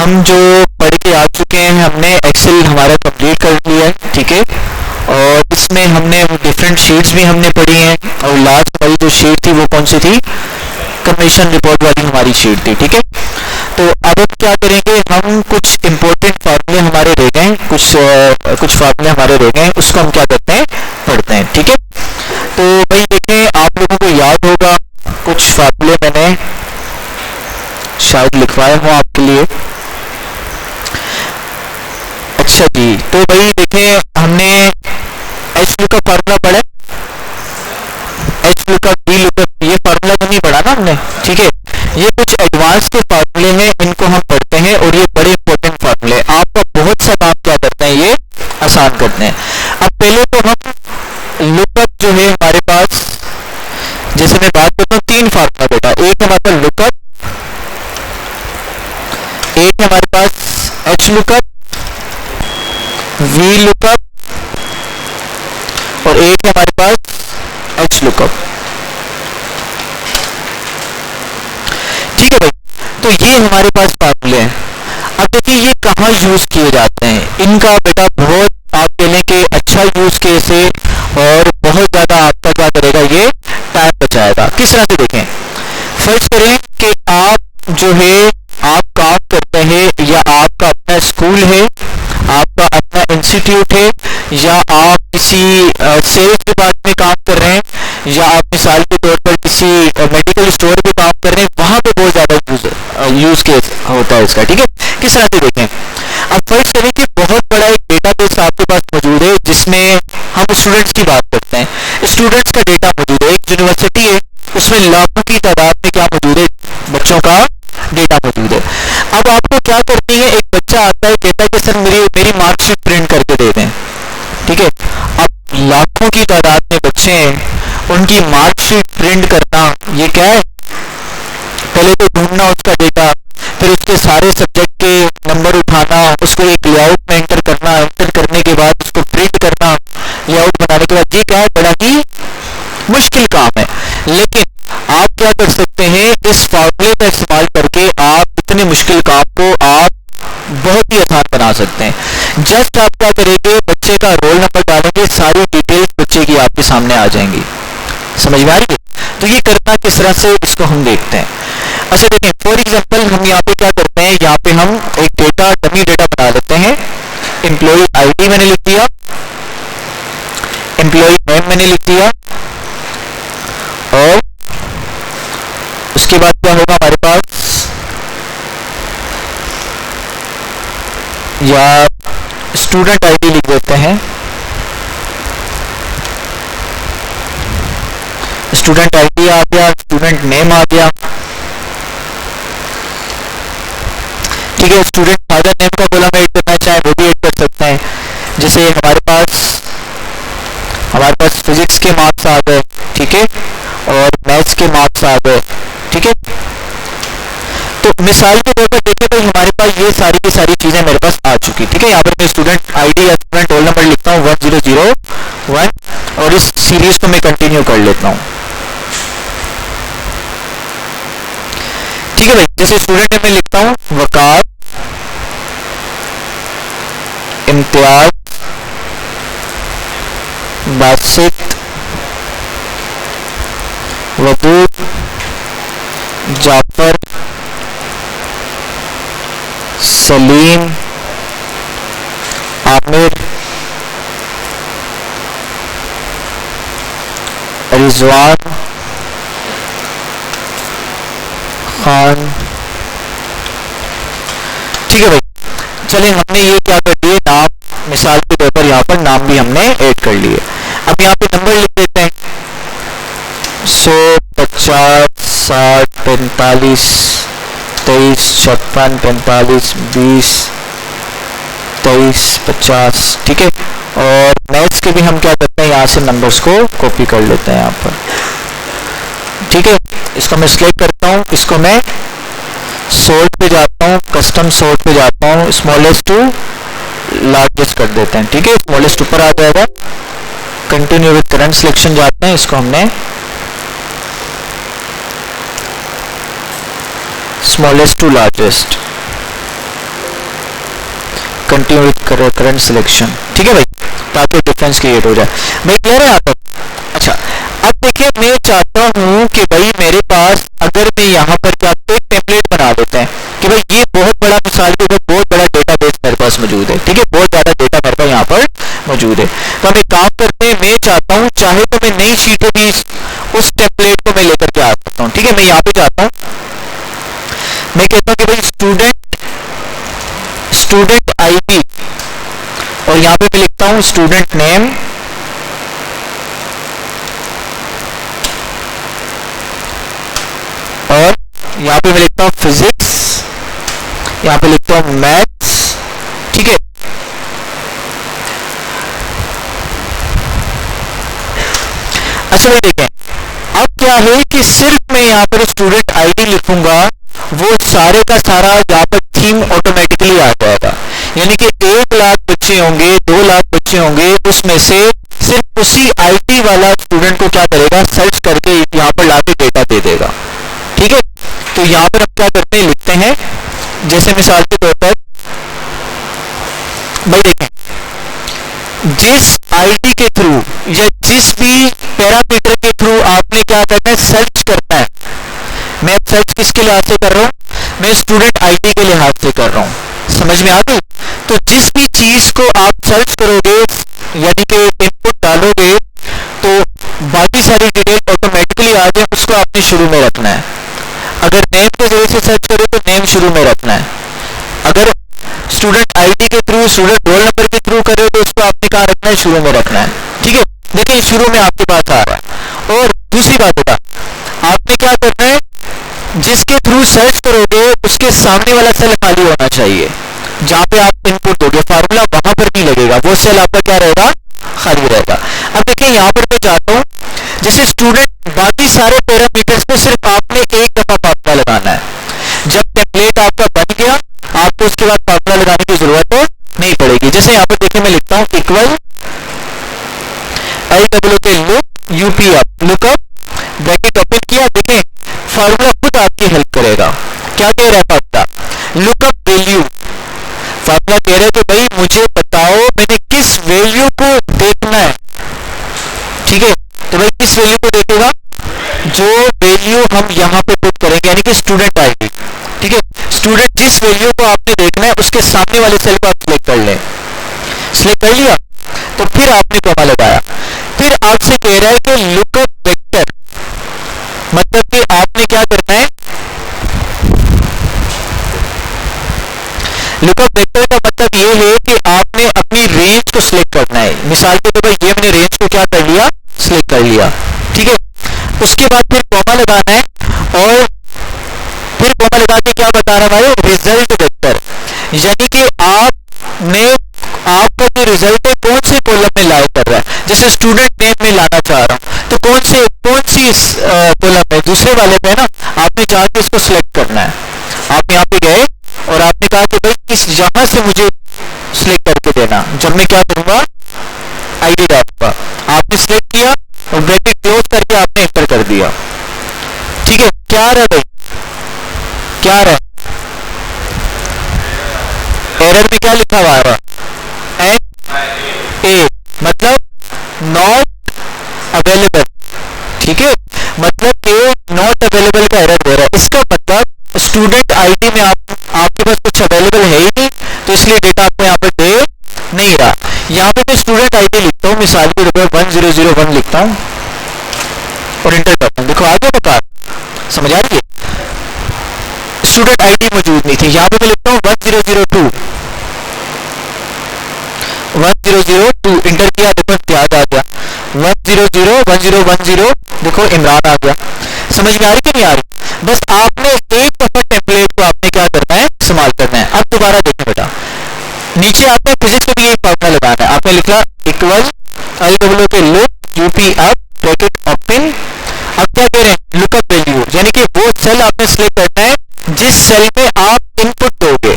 हम जो पढ़ के आ चुके हैं, हमने एक्सेल हमारा कंप्लीट कर लिया है, ठीक है। और इसमें हमने डिफरेंट शीट्स भी हमने पढ़ी हैं, और लास्ट हमारी जो शीट थी वो कौन सी थी, कमीशन रिपोर्ट वाली हमारी शीट थी, ठीक है। तो अब हम क्या करेंगे, हम कुछ इंपॉर्टेंट फार्मूले हमारे रह गए, कुछ फार्मूले हमारे रह गए, उसको हम क्या करते हैं, पढ़ते हैं, ठीक है। तो भाई देखें, आप लोगों को याद होगा कुछ फार्मूले मैंने शायद लिखवाए हो आपके लिए। अच्छा जी, तो भाई देखें, हमने एच लुकअप फार्मूला पढ़ा, एच लुकअप, वी लुकअप, ये फार्मूला तो नहीं पढ़ा ना हमने, ठीक है। ये कुछ एडवांस के फार्मूले हैं, इनको हम पढ़ते हैं, और ये बड़े इंपॉर्टेंट फार्मूले, आपका बहुत सा काम क्या करते हैं, ये आसान करते हैं। अब पहले तो हम लुकअप जो है हमारे पास, जैसे मैं बात करता हूँ, तीन फार्मूला बेटा, एक हमारे पास लुकअप, एक हमारे पास एच लुकअप, वी लुकअप, और एक हमारे पास एच लुकअप, ठीक है भाई। तो ये हमारे पास फार्मूले हैं। अब देखिए ये कहाँ यूज किए जाते हैं, इनका बेटा बहुत, आप कह लें कि अच्छा यूज केस है, और बहुत ज्यादा आपका क्या करेगा, ये टाइम बचाएगा। किस तरह से देखें, फर्ज करें कि आप जो है, आप काम करते हैं, या आपका अपना स्कूल है, आपका अपना इंस्टीट्यूट है, या आप किसी सेल्स डिपार्टमेंट में काम कर रहे हैं, या आप मिसाल के तौर पर किसी मेडिकल स्टोर पे काम कर रहे हैं, वहां पे बहुत ज्यादा यूज केस होता है इसका, ठीक है। किस तरह से देखें, अब फर्ज करें कि बहुत बड़ा एक डेटाबेस आपके पास मौजूद है, जिसमें हम स्टूडेंट्स की बात करते हैं, स्टूडेंट्स का डेटा मौजूद है, एक यूनिवर्सिटी है, उसमें लाखों की तादाद में क्या मौजूद है, बच्चों का डेटा मौजूद है। अब आपको क्या करनी है, एक बच्चा आता है, कहता है कि सर मेरी मार्कशीट प्रिंट करके दे दें, ठीक है। अब लाखों की तादाद में बच्चे हैं, उनकी मार्कशीट प्रिंट करना, ये क्या है, पहले तो ढूंढना उसका डेटा, फिर उसके सारे सब्जेक्ट के नंबर उठाना, उसको एक लेआउट में एंटर करना, एंटर करने के बाद उसको प्रिंट करना, लेआउट बनाने के बाद, ये क्या है, बड़ा ही मुश्किल काम है। लेकिन आप क्या कर सकते हैं, इस फार्मूले का इस्तेमाल करके आप इतने मुश्किल काम को आप बहुत ही आसान बना सकते हैं। जस्ट आप क्या करेंगे, बच्चे का रोल नंबर डालेंगे, सारी डिटेल्स बच्चे की आपके सामने आ जाएंगी। समझ में आ रही है? तो ये करना किस तरह से, इसको हम देखते हैं। अच्छा देखें, फॉर एग्जांपल हम यहाँ पे क्या करते हैं, यहाँ पे हम एक डेटा, डमी डेटा बना लेते हैं। एम्प्लॉय आईडी मैंने लिख दिया, एम्प्लॉय नेम मैंने लिख दिया, और उसके बाद क्या होगा हमारे पास, या स्टूडेंट आईडी लिख देते हैं, स्टूडेंट आईडी आ गया, स्टूडेंट नेम आ गया, ठीक है। स्टूडेंट फादर नेम का बोला मैं ऐड करना चाहे वो भी ऐड कर सकते हैं। जैसे हमारे पास फिजिक्स के मार्क्स आ गए, ठीक है, और मैथ्स के मार्क्स आ गए, ठीक है। तो मिसाल के तौर पर देखें तो हमारे पास ये सारी की सारी चीजें मेरे पास आ चुकी, ठीक है। यहाँ पर मैं स्टूडेंट आईडी या स्टूडेंट रोल नंबर लिखता हूँ 1001, और इस सीरीज को मैं कंटिन्यू कर लेता हूँ, ठीक है भाई। जैसे स्टूडेंट में लिखता हूँ वकार इम्तियाज बासित वदूद जाफर सलीम आमिर रिजवान खान, ठीक है भाई। चलिए हमने ये क्या कर दिए, नाम, मिसाल के तौर पर यहाँ पर नाम भी हमने ऐड कर लिए। अब यहाँ पे नंबर लिख देते हैं 100 50 60 45 23 56 45 20 23 50, ठीक है। और मैथ्स के भी हम क्या करते हैं, यहाँ से नंबर्स को कॉपी कर लेते हैं यहाँ पर, ठीक है। इसको मैं सिलेक्ट करता हूँ, इसको मैं सोर्ट पे जाता हूँ, कस्टम सोर्ट पे जाता हूँ, स्मॉलेस्ट टू लार्जेस्ट कर देते हैं, ठीक है। स्मॉलेस्ट ऊपर आ जाएगा, कंटिन्यू विद करंट सिलेक्शन जाते हैं, इसको हमने smallest to largest, continue with current selection, ठीक है भाई, ताकि डिफरेंस क्रिएट हो जाए। भाई क्लियर है यहाँ तक? अच्छा, अब देखिए मैं चाहता हूँ कि भाई मेरे पास अगर मैं यहाँ पर क्या एक टेम्पलेट बना देते हैं कि भाई ये बहुत बड़ा, मिसाल के ऊपर बहुत बड़ा डेटाबेस मेरे पास मौजूद है, ठीक है, बहुत ज़्यादा डेटा मेरे पास यहाँ पर मौजूद है। तो हम एक काम करते हैं, मैं चाहता हूँ चाहे तो मैं नई शीट भी उस टेम्पलेट को मैं लेकर के आ सकता हूँ, ठीक है। मैं यहाँ पे जाता हूँ, मैं कहता हूँ कि भाई स्टूडेंट आईडी, और यहाँ पे मैं लिखता हूँ स्टूडेंट नेम, और यहाँ पे मैं लिखता हूँ फिजिक्स, यहाँ पे लिखता हूँ मैथ्स, ठीक है। अच्छा भाई देखें, अब क्या है कि सिर्फ मैं यहाँ पर स्टूडेंट आईडी लिखूंगा, वो सारे का सारा यहाँ पर थीम ऑटोमेटिकली आ जाएगा, यानी कि 1 लाख बच्चे होंगे, 2 लाख बच्चे होंगे, उसमें से सिर्फ उसी आईडी वाला स्टूडेंट को क्या करेगा, सर्च करके यहाँ पर लाके डेटा दे देगा, ठीक है। तो यहाँ पर अब क्या करते हैं, लिखते हैं, जैसे मिसाल के तौर पर भाई देखें, जिस आईडी के थ्रू या जिस भी पैरामीटर के थ्रू आपने क्या करना है, सर्च करना है। मैं सर्च किसके लिहाज से कर रहा हूँ, मैं स्टूडेंट आईडी के लिहाज से कर रहा हूँ, समझ में आ गई? तो जिस भी चीज को आप सर्च करोगे, यानी कि इनपुट डालोगे, तो बाकी सारी डिटेल ऑटोमेटिकली आ जाए, उसको आपने शुरू में रखना है। अगर नेम के जरिए से सर्च करो तो नेम शुरू में रखना है, अगर स्टूडेंट आईडी के थ्रू, स्टूडेंट रोल नंबर के थ्रू करे तो उसको आपने कहाँ रखना है, शुरू में रखना है, ठीक है। देखिए शुरू में आपके पास आ रहा है। और दूसरी बात होगा, आपने क्या करना है, जिसके थ्रू सर्च करोगे उसके सामने वाला सेल खाली होना चाहिए, जहां पे आप इनपुट दोगे फार्मूला वहां पर नहीं लगेगा, वो सेल आपका क्या रहेगा, खाली रहेगा। अब देखिए यहाँ पर मैं चाहता हूँ, जैसे स्टूडेंट बाकी सारे पैरामीटर्स पे सिर्फ आपने एक दफा फार्मूला लगाना है। जब टेम्पलेट आपका बन गया, आपको उसके बाद फार्मूला लगाने की जरूरत नहीं पड़ेगी। जैसे यहाँ पर देखिए मैं लिखता हूँ equal look UP up, lookup bracket open किया, देखें फार्मूला खुद आपकी हेल्प करेगा। क्या कह रहा है फार्मूला, लुकअप वैल्यू, फार्मूला कह रहे हैं कि भाई मुझे बताओ मैंने किस वैल्यू को देखना है, ठीक है। तो भाई किस वैल्यू को देखेगा, जो वैल्यू हम यहाँ पे पुट करेंगे, यानी कि स्टूडेंट आईडी, ठीक है। स्टूडेंट जिस वैल्यू को आपने देखना है उसके सामने वाले सेल को आप सिलेक्ट कर लें, सिलेक्ट कर लिया, तो फिर आपने कॉमा लगाया, फिर आपसे कह रहा है कि लुकअप वेक्टर, मतलब कि आपने क्या करना है, लुकअप वेक्टर का मतलब ये है कि आपने अपनी रेंज को सिलेक्ट करना है। मिसाल के तौर पर ये मैंने रेंज को क्या कर लिया, सिलेक्ट कर लिया, ठीक है। उसके बाद फिर कॉमा लगाना है, और फिर कॉमा लगा के क्या बता रहा है, रिजल्ट वेक्टर, यानी कि आपने आपका जो रिजल्ट है कौन से कॉलम में लाए कर रहा है। जैसे स्टूडेंट नेम में लाना चाह रहा हूं, तो कौन सी कॉलम में, दूसरे वाले पे है ना, आपने जाके इसको सिलेक्ट करना है। आप यहाँ पे गए और आपने कहा कि भाई इस यहां से मुझे सिलेक्ट करके देना, जब मैं क्या करूंगा, आईडी डालूंगा, आपने सिलेक्ट किया और ब्रैकेट क्लोज करके आपने एंटर कर दिया, ठीक है। क्या रहा भाई, क्या रहा, एरर में क्या लिखा हुआ है, ए, मतलब नॉट अवेलेबल, ठीक है, मतलब ए नॉट अवेलेबल का एरर दे रहा है। इसका मतलब स्टूडेंट आईडी में आपके पास कुछ अवेलेबल है ही नहीं, तो इसलिए डेटा आपको यहाँ पर दे नहीं रहा। यहाँ पे मैं स्टूडेंट आईडी लिखता हूँ, मिसाल के तौर पर 1001 लिखता हूँ और इंटर करता हूँ, देखो आगे बता, समझ आ रही है। स्टूडेंट आईडी मौजूद नहीं थी, यहाँ पे मैं लिखता हूँ 1002 इंटर किया, देखो इम्तियाज आ गया, 1010 देखो इमरान आ गया। समझ में आ रही कि नहीं आ रही? बस आपने एक दफा टेम्पलेट को आपने क्या करना है, इस्तेमाल करना है। अब दोबारा देखो बेटा, नीचे आपने फिजिक्स में भी एक फार्मूला लगाना है, आपने लिखा इक्वल आई के look UP up bracket open. अब क्या कह रहे हैं, लुकअप वैल्यू, यानी कि वो सेल आपने सिलेक्ट करना है जिस सेल में आप इनपुट दोगे,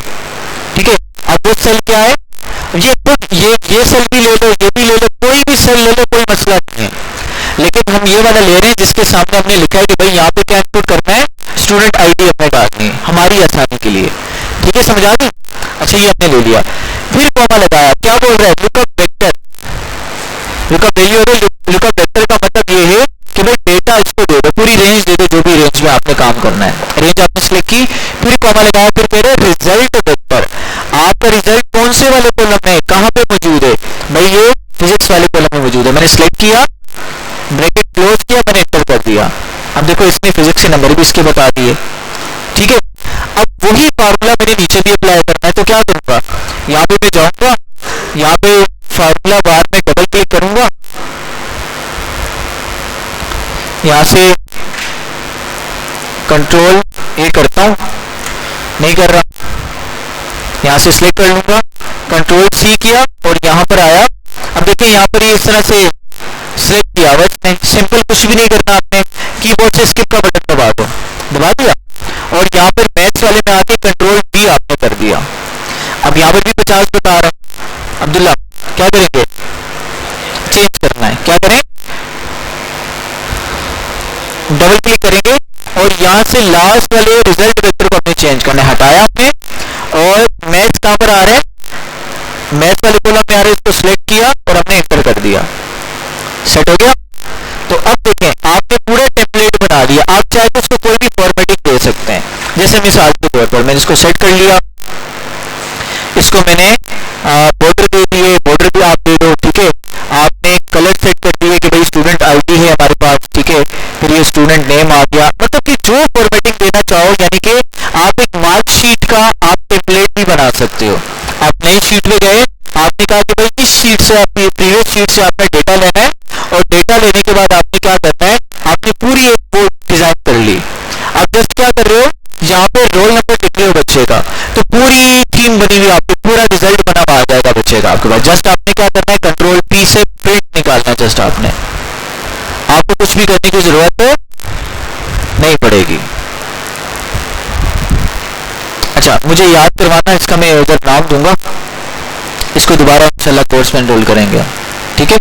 ठीक है। अब वो सेल क्या है, ये सेल भी ले लो, ये भी ले लो, कोई भी सेल ले लो, कोई मसला नहीं है, लेकिन हम ये वाला ले रहे हैं जिसके सामने हमने लिखा है कि भाई यहाँ पे क्या इनपुट करना है, स्टूडेंट आईडी अपने डालनी है, हमारी आसानी के लिए, ठीक है, समझ आ गई। अच्छा ये हमने ले लिया, फिर कॉमा लगाया, क्या बोल रहा है, लुकअप वेक्टर, लुकअप वैल्यू और लुकअप वेक्टर का मतलब ये है कि भाई डेटा इसको दे दो, पूरी रेंज दे दो, जो भी रेंज में आपने काम करना है, रेंज आपने सिलेक्ट की, फिर कॉमा लगाया, फिर कह रहे रिजल्ट वेक्टर, आपका रिजल्ट कौन से वाले कॉलम में कहां पे मौजूद है, भाई ये फिजिक्स वाले कॉलम में मौजूद है, मैंने सिलेक्ट किया, ब्रैकेट क्लोज किया, मैंने एंटर कर दिया। अब देखो इसने फिजिक्स के नंबर भी इसके बता दिए, ठीक है। अब वही फार्मूला मैंने नीचे भी अप्लाई करना है, तो क्या करूंगा, यहाँ पे मैं जाऊंगा, यहाँ पे फार्मूला बार में डबल क्लिक करूंगा, यहां से कंट्रोल ए करता हूं, नहीं कर रहा, यहां से सिलेक्ट कर लूंगा, कंट्रोल सी किया और यहां पर आया। अब देखिए यहां पर ये इस तरह से सिलेक्ट किया हुआ इसने, सिंपल कुछ भी नहीं करना आपने, कीबोर्ड से स्किप का बटन दबा दो, दबा दिया, और यहाँ पर मैथ्स वाले में आके कंट्रोल बी आपने कर दिया। अब यहाँ पर भी 50 बता रहा, अब्दुल्ला क्या करेंगे, चेंज करना है, क्या करें, डबल क्लिक करेंगे और यहां से लास्ट वाले रिजल्ट वेक्टर को अपने चेंज करना है, हटाया आपने, और मैथ्स कहां पर आ रहा है, मैथ्स वाले कॉलम में आ रहा है, इसको सिलेक्ट किया और हमने एंटर कर दिया, सेट हो गया। तो अब देखें आपने पूरा टेम्पलेट बना दिया, आप चाहे तो उसको कोई भी फॉर्मेटिंग दे सकते हैं, जैसे मिसाल के तौर पर मैंने इसको सेट कर लिया, इसको मैंने बॉर्डर दे दिए, बॉर्डर भी आप दे दो, ठीक है, आपने कलर सेट कर दिए कि भाई स्टूडेंट आईडी है हमारे पास, ठीक है, फिर ये स्टूडेंट नेम आ गया, मतलब कि जो फॉर्मेटिंग देना चाहो, यानी कि आप एक मार्कशीट का आप टेम्पलेट भी बना सकते हो। आप नई शीट में गए, आपने कहा कि भाई इस शीट से आपकी प्रीवियस शीट से आपने डेटा लेना है, और डेटा लेने के बाद आपने क्या करना है, आपने पूरी एक बोर्ड डिजाइन कर ली, आप जस्ट क्या कर रहे हो, यहाँ पे रोल नंबर लिख रहे हो बच्चे का, तो पूरी थीम बनी हुई आपको, पूरा रिजल्ट बना हुआ आ जाएगा बच्चे का आपके पास, जस्ट आपने क्या करना है, कंट्रोल पी से प्रिंट निकालना है, जस्ट आपको कुछ भी करने की जरूरत नहीं पड़ेगी। अच्छा मुझे याद करवाना, इसका मैं उधर नाम दूंगा, इसको दोबारा इंशाल्लाह कोर्स में एनरोल करेंगे, ठीक है।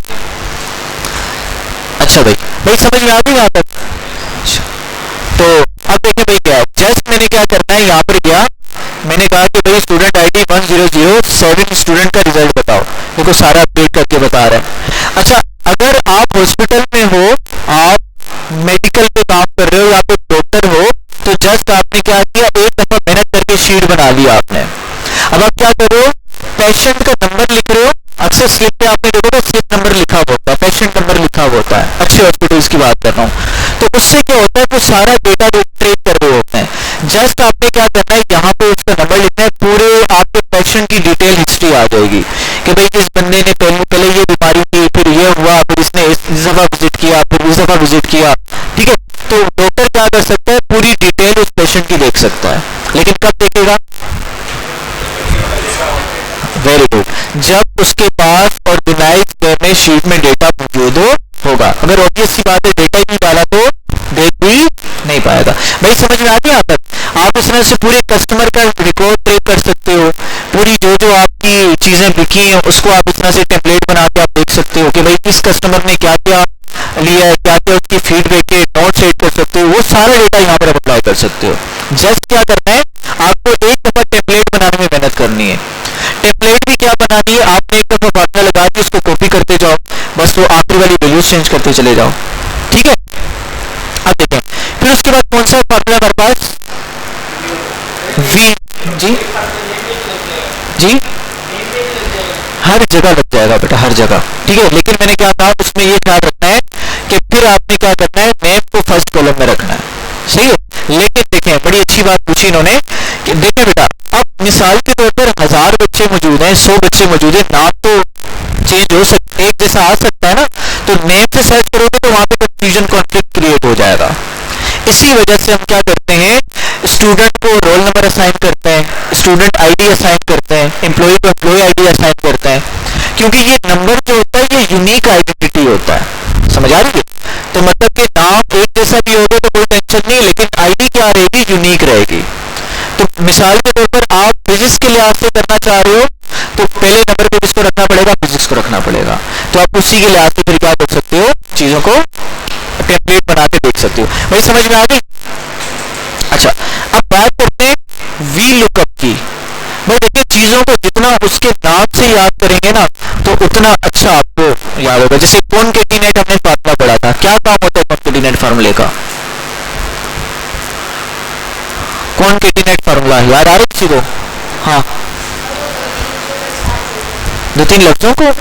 अच्छा भाई समझ में आ गई यहाँ तक। तो अब देखिए भाई क्या है, जस्ट मैंने क्या करना है, यहाँ पर गया, मैंने कहा कि भाई स्टूडेंट आईडी 1007 स्टूडेंट का रिजल्ट बताओ, देखो सारा अपडेट करके बता रहा है। अच्छा अगर आप हॉस्पिटल में हो, आप मेडिकल पे काम कर रहे हो या फिर डॉक्टर हो, तो जस्ट आपने क्या किया, एक दफा मेहनत करके शीट बना लिया आपने। अब आप क्या करो, पेशेंट का नंबर लिख रहे हो, अक्सर स्लिप पे आपने देखोगे स्लिप नंबर लिखा होता है, पेशेंट नंबर लिखा होता है, अच्छे हॉस्पिटल्स की बात कर रहा हूँ, तो उससे क्या होता है, वो सारा डेटा ट्रेक कर रहे होते हैं, जस्ट आपने क्या करना है, यहाँ पे उसका नंबर लिखना है, पूरे आपके पेशेंट की डिटेल हिस्ट्री आ जाएगी कि भाई इस बंदे ने पहले ये बीमारी थी, फिर ये हुआ, फिर इसने इस दफा विजिट किया, फिर इस दफा विजिट किया, ठीक है। तो डॉक्टर क्या कर सकता है, पूरी डिटेल उस पेशेंट की देख सकता है, लेकिन कब देखेगा, वेरी गुड, जब उसके पास ऑर्गेनाइज करने शीट में डेटा मौजूद होगा। अगर ऑब्वियस सी बात है डेटा ही नहीं डाला तो देख भी नहीं पाएगा। भाई समझ में आ गया? यहाँ तक आप इस तरह से पूरे कस्टमर का रिकॉर्ड ट्रेक कर सकते हो, पूरी जो आपकी चीजें लिखी हैं उसको आप इस तरह से टेम्पलेट बना के आप देख सकते हो कि भाई किस कस्टमर ने क्या क्या लिया है, क्या क्या उसकी फीडबैक है, नोट सेट कर सकते हो, वो सारा डेटा यहाँ पर अप्लाई कर सकते हो। जस्ट क्या करना है, आपको एक दफा टेम्पलेट बनाने में मेहनत करनी है। टेम्पलेट भी क्या बनानी है, आपने एक दफा फार्मूला लगा के उसको कॉपी करते जाओ, बस वो आखिरी वाली वैल्यू चेंज करते चले जाओ, ठीक है। अब देखें फिर उसके बाद कौन सा फार्मूला हमारे पास, वी, जी हर जगह लग जाएगा बेटा, हर जगह, ठीक है। लेकिन मैंने क्या कहा, उसमें ये ख्याल रखना है कि फिर आपने क्या करना है, नेम को फर्स्ट कॉलम में रखना है, सही है। लेकिन देखें बड़ी अच्छी बात पूछी इन्होंने कि देखें बेटा, अब मिसाल के तौर पर 1000 बच्चे मौजूद हैं, 100 बच्चे मौजूद हैं, नाम तो चेंज हो सकता है, एक जैसा आ सकता है ना, तो नेम से सर्च करोगे तो वहां पे कंफ्यूजन कॉन्फ्लिक्ट क्रिएट हो जाएगा। इसी वजह से हम क्या करते हैं, स्टूडेंट को रोल नंबर असाइन करते हैं, स्टूडेंट आईडी असाइन करते हैं, एम्प्लॉय को एम्प्लॉय आईडी असाइन करते हैं, क्योंकि ये नंबर जो होता है ये यूनिक आइडेंटिटी होता है, समझ आ रही है। तो मतलब कि नाम एक जैसा भी होगा तो कोई टेंशन नहीं, लेकिन आईडी क्या रहेगी, यूनिक रहेगी। तो मिसाल के तौर पर आप फिजिक्स के लिहाज से करना चाह रहे हो तो पहले नंबर पे किसको रखना पड़ेगा, फिजिक्स को रखना पड़ेगा। तो आप उसी के लिहाज से फिर क्या कर सकते हो, चीजों को टेम्पलेट बना के देख सकते हो। भाई समझ में आ गई? अच्छा अब बात करते हैं वी लुकअप की। भाई देखिए चीजों नाम से याद करेंगे ना तो उतना अच्छा आपको याद होगा। जैसे कॉनकेटिनेट हमने फार्मूला पढ़ा था, क्या काम होता है कॉनकेटिनेट फार्मूले का? कॉनकेटिनेट फार्मूला याद आ रहा है किसी को? हाँ, दो तीन लफ्जों को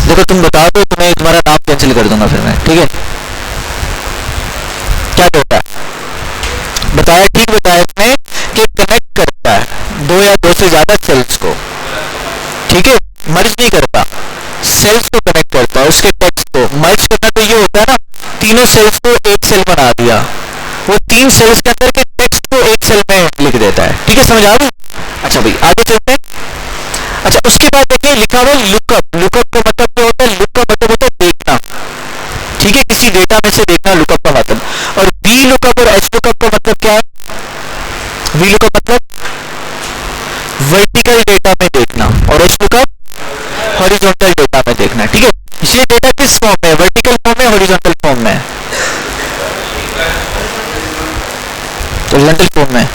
देखो, तुम बता दो तो मैं तुम्हारा नाम कैंसिल कर दूंगा फिर मैं, ठीक है? क्या कहता है? बताया, ठीक बताया इसमें कि कनेक्ट करता है दो या दो से ज्यादा सेल्स को, ठीक है? मर्ज नहीं करता, सेल्स को कनेक्ट करता है। उसके टेक्स्ट को मर्ज करना तो ये होता है ना, तीनों सेल्स को एक सेल बना दिया, वो तीन सेल्स के अंदर के टेक्स्ट को एक सेल में लिख देता है, ठीक है? समझ आ गई? अच्छा भाई आगे चलते हैं। अच्छा, उसके बाद देखिए लिखा हुआ लुकअप। लुकअप का मतलब क्या होता है? लुक का मतलब होता है देखना, ठीक है? किसी डेटा में से देखना लुकअप का मतलब। और वी लुकअप और एच लुकअप का मतलब क्या है? वी लुकअप मतलब वर्टिकल डेटा में देखना और एच लुकअप हॉरिजॉन्टल डेटा में देखना, ठीक है? ये डेटा किस फॉर्म में है? वर्टिकल फॉर्म में, हॉरिजॉन्टल फॉर्म में? हॉरिजॉन्टल फॉर्म में।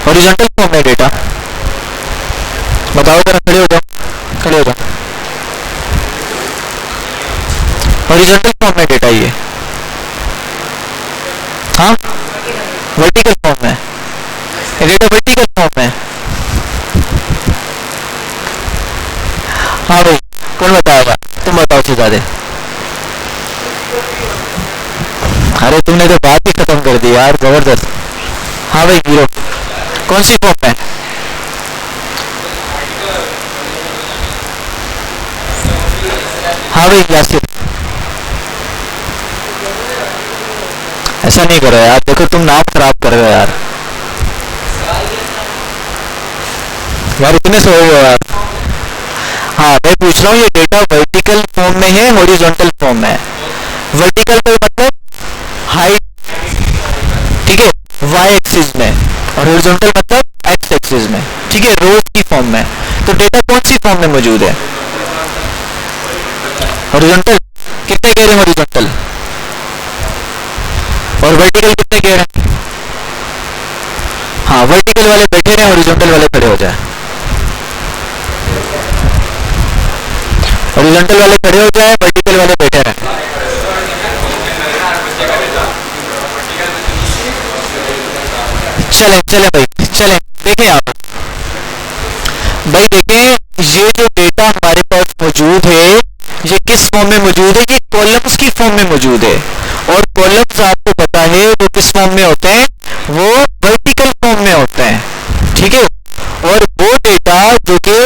हॉरिजॉन्टल फॉर्म में डेटा, बताओ जरा, खड़े हो जाओ, खड़े हो जाओ। हॉरिजॉन्टल फॉर्म में डेटा ये, हाँ वर्टिकल फॉर्म में, डेटा वर्टिकल फॉर्म में। हाँ भाई, कौन बताएगा? तुम बताओ सीधा दे। अरे तुमने तो बात ही खत्म कर दी यार, जबरदस्त। हाँ भाई हीरो, कौन सी फॉर्म में? हाँ भाई यासिर, ऐसा नहीं करो यार, देखो तुम नाम खराब कर रहे हो यार। यार इतने से हो गए यार। हाँ मैं पूछ रहा हूँ, ये डेटा वर्टिकल फॉर्म में है, हॉरिजॉन्टल फॉर्म में है? वर्टिकल का मतलब हाइट, ठीक है, वाई एक्सिस में, और हॉरिजॉन्टल मतलब एक्स एक्सिस में, ठीक है, रोज की फॉर्म में। तो डेटा कौन सी फॉर्म में मौजूद है? हॉरिजॉन्टल। कितने कह रहे हैं हॉरिजॉन्टल? और वर्टिकल कितने कह रहे हैं? हाँ, वर्टिकल वाले बैठे रहे, हॉरिजॉन्टल वाले खड़े हो जाए। हॉरिजॉन्टल वाले खड़े हो जाए, वर्टिकल वाले बैठे रहे। चले चले भाई, चले देखें आप भाई, देखें ये जो डेटा हमारे पास मौजूद है, ये किस फॉर्म में मौजूद है? ये कॉलम्स की फॉर्म में मौजूद है। और कॉलम्स आपको पता है वो किस फॉर्म में होते हैं? वो वर्टिकल फॉर्म में होते हैं, ठीक है? और वो डेटा जो कि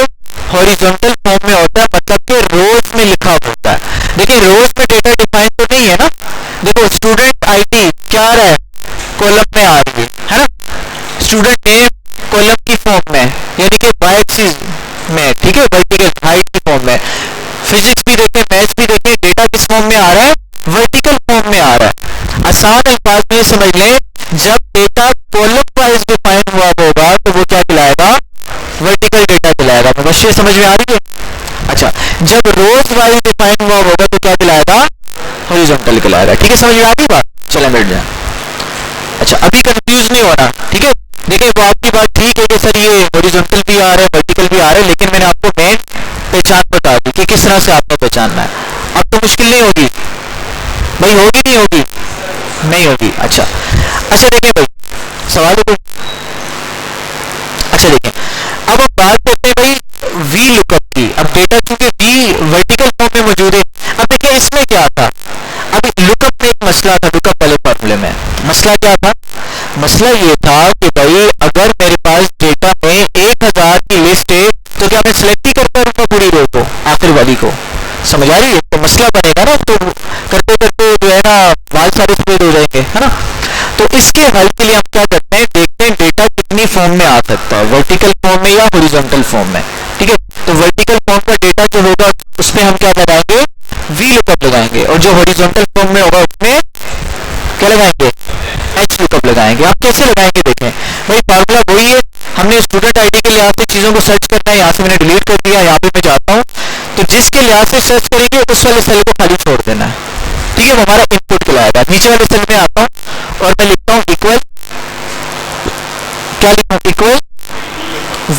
हॉरिजॉन्टल फॉर्म में होता है, मतलब कि रोज में लिखा होता है। देखिए रोज में डेटा डिफाइन तो नहीं है ना, देखो स्टूडेंट आईडी क्या आ रहा है? कॉलम में आ रही है ना? स्टूडेंट नेम कॉलम की फॉर्म में, यानी कि वाई एक्सिस में, ठीक है, वर्टिकल हाइट की फॉर्म में। फिजिक्स भी देखें, मैथ्स भी देखें, डेटा किस फॉर्म में आ रहा है? वर्टिकल फॉर्म में आ रहा है। आसान अल्फाज में समझ लें, जब डेटा कॉलम वाइज डिफाइन हुआ होगा तो वो क्या कहलाएगा? वर्टिकल डेटा कहलाएगा। तो बस ये समझ में आ रही है? अच्छा, जब रोज वाइज डिफाइन हुआ होगा तो क्या कहलाएगा? हॉरिजॉन्टल कहलाएगा। ठीक है, समझ में आ रही बात? चले बैठ जाए। अच्छा, अभी कंफ्यूज नहीं होना, ठीक है? देखिए वो आपकी बात ठीक है कि सर ये हॉरिजॉन्टल भी आ रहा है, वर्टिकल भी आ रहा है, लेकिन मैंने आपको मेन पहचान बता दी कि किस तरह से आपको पहचानना है। अब तो मुश्किल नहीं होगी भाई, होगी नहीं होगी? नहीं होगी। अच्छा अच्छा, देखिए भाई सवाल है कोई? अच्छा देखिए, अब हम बात करते हैं भाई वी लुकअप की। अब डेटा चूंकि वी वर्टिकल फॉर्म में मौजूद है, अब देखिए इसमें क्या था? अब लुकअप में एक मसला था, लुकअप वाले फॉर्मूले में मसला क्या था? मसला ये था कि भाई अगर मेरे पास डेटा में 1000 की लिस्ट है तो क्या मैं सिलेक्ट ही करता रहूंगा पूरी रो को, आखिर वाली को? समझ आ रही है? तो मसला बनेगा ना, तो करते करते जो है ना बाल सारे सफेद हो जाएंगे, है ना? तो इसके हल के लिए हम क्या करते हैं, देखते हैं डेटा कितनी फॉर्म में आ सकता है, वर्टिकल फॉर्म में या हॉरिजॉन्टल फॉर्म में। ठीक है, तो वर्टिकल फॉर्म का डेटा जो होगा उसमें हम क्या लगाएंगे? वी लुकअप लगाएंगे, और जो हॉरिजॉन्टल फॉर्म में होगा उसमें क्या लगाएंगे? एच लुकअप लगाएंगे। आप कैसे लगाएंगे देखें भाई, फार्मूला वही है। हमने स्टूडेंट आईडी के लिहाज से चीजों को सर्च करना है, यहाँ से मैंने डिलीट कर दिया, यहाँ पे मैं जाता हूँ, तो जिसके लिहाज से सर्च करेंगे उस वाले सेल को खाली छोड़ देना है। ठीक वैल्यू हमारा इनपुट कहलाएगा। नीचे वाले सेल में आता हूँ और मैं लिखता हूँ इक्वल, क्या लिखूं, equal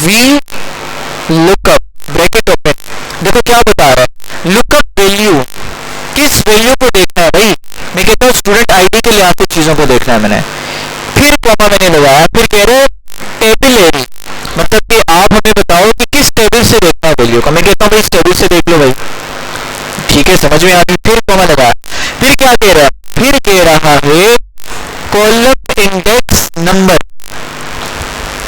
V lookup bracket open. देखो क्या बता रहा है, लुकअप वैल्यू, किस वैल्यू को देखना है भाई, मैं कहता हूँ स्टूडेंट आईडी के लिहाज से चीजों को देखना है मैंने, फिर कॉमा मैंने लगाया, फिर कह रहे टेबलरी, मतलब कि आप हमें बताओ कि किस टेबल से देखना है वैल्यू को। मैं कहता हूँ भाई इस टेबल से देख लो भाई, ठीक है, समझ में आ गई। फिर कॉमा लगाया, फिर क्या कह रहा है, फिर कह रहा है कॉलम इंडेक्स नंबर।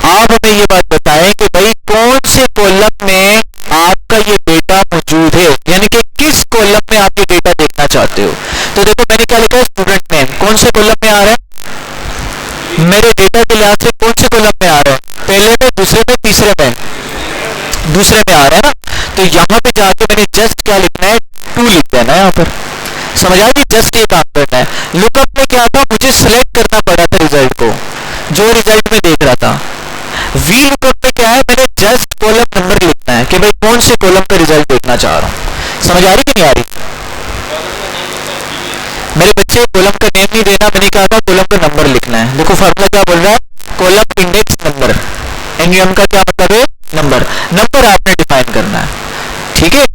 आप हमें ये बात बताएं कि भाई कौन से कॉलम में आपका ये डेटा मौजूद है, यानी कि किस कॉलम में आप ये डेटा देखना चाहते हो। तो देखो मैंने क्या लिखा है, स्टूडेंट नेम, कौन से कॉलम में आ रहा है, मेरे डेटा के लिहाज से कौन से कॉलम में आ रहा है, पहले में, दूसरे में, तीसरे में, दूसरे में आ रहा है ना। तो यहाँ पे जाके मैंने जस्ट क्या लिखना है, 2 लिख देना है यहाँ पर, समझ आ गई, जस्ट ये काम करना है। लुकअप में क्या था, मुझे सिलेक्ट करना पड़ा था रिजल्ट को, जो रिजल्ट में देख रहा था। वी लुकअप में क्या है, मैंने जस्ट कॉलम नंबर लिखना है कि भाई कौन से कॉलम का रिजल्ट देखना चाह रहा हूं। समझ आ रही कि नहीं आ रही, मेरे बच्चे कॉलम का नेम नहीं देना, मैंने कहा था कॉलम का नंबर लिखना है। देखो फॉर्मूला क्या बोल रहा है, कॉलम इंडेक्स नंबर, एनयूएम का क्या मतलब है, नंबर, नंबर आपने डिफाइन करना है, ठीक है।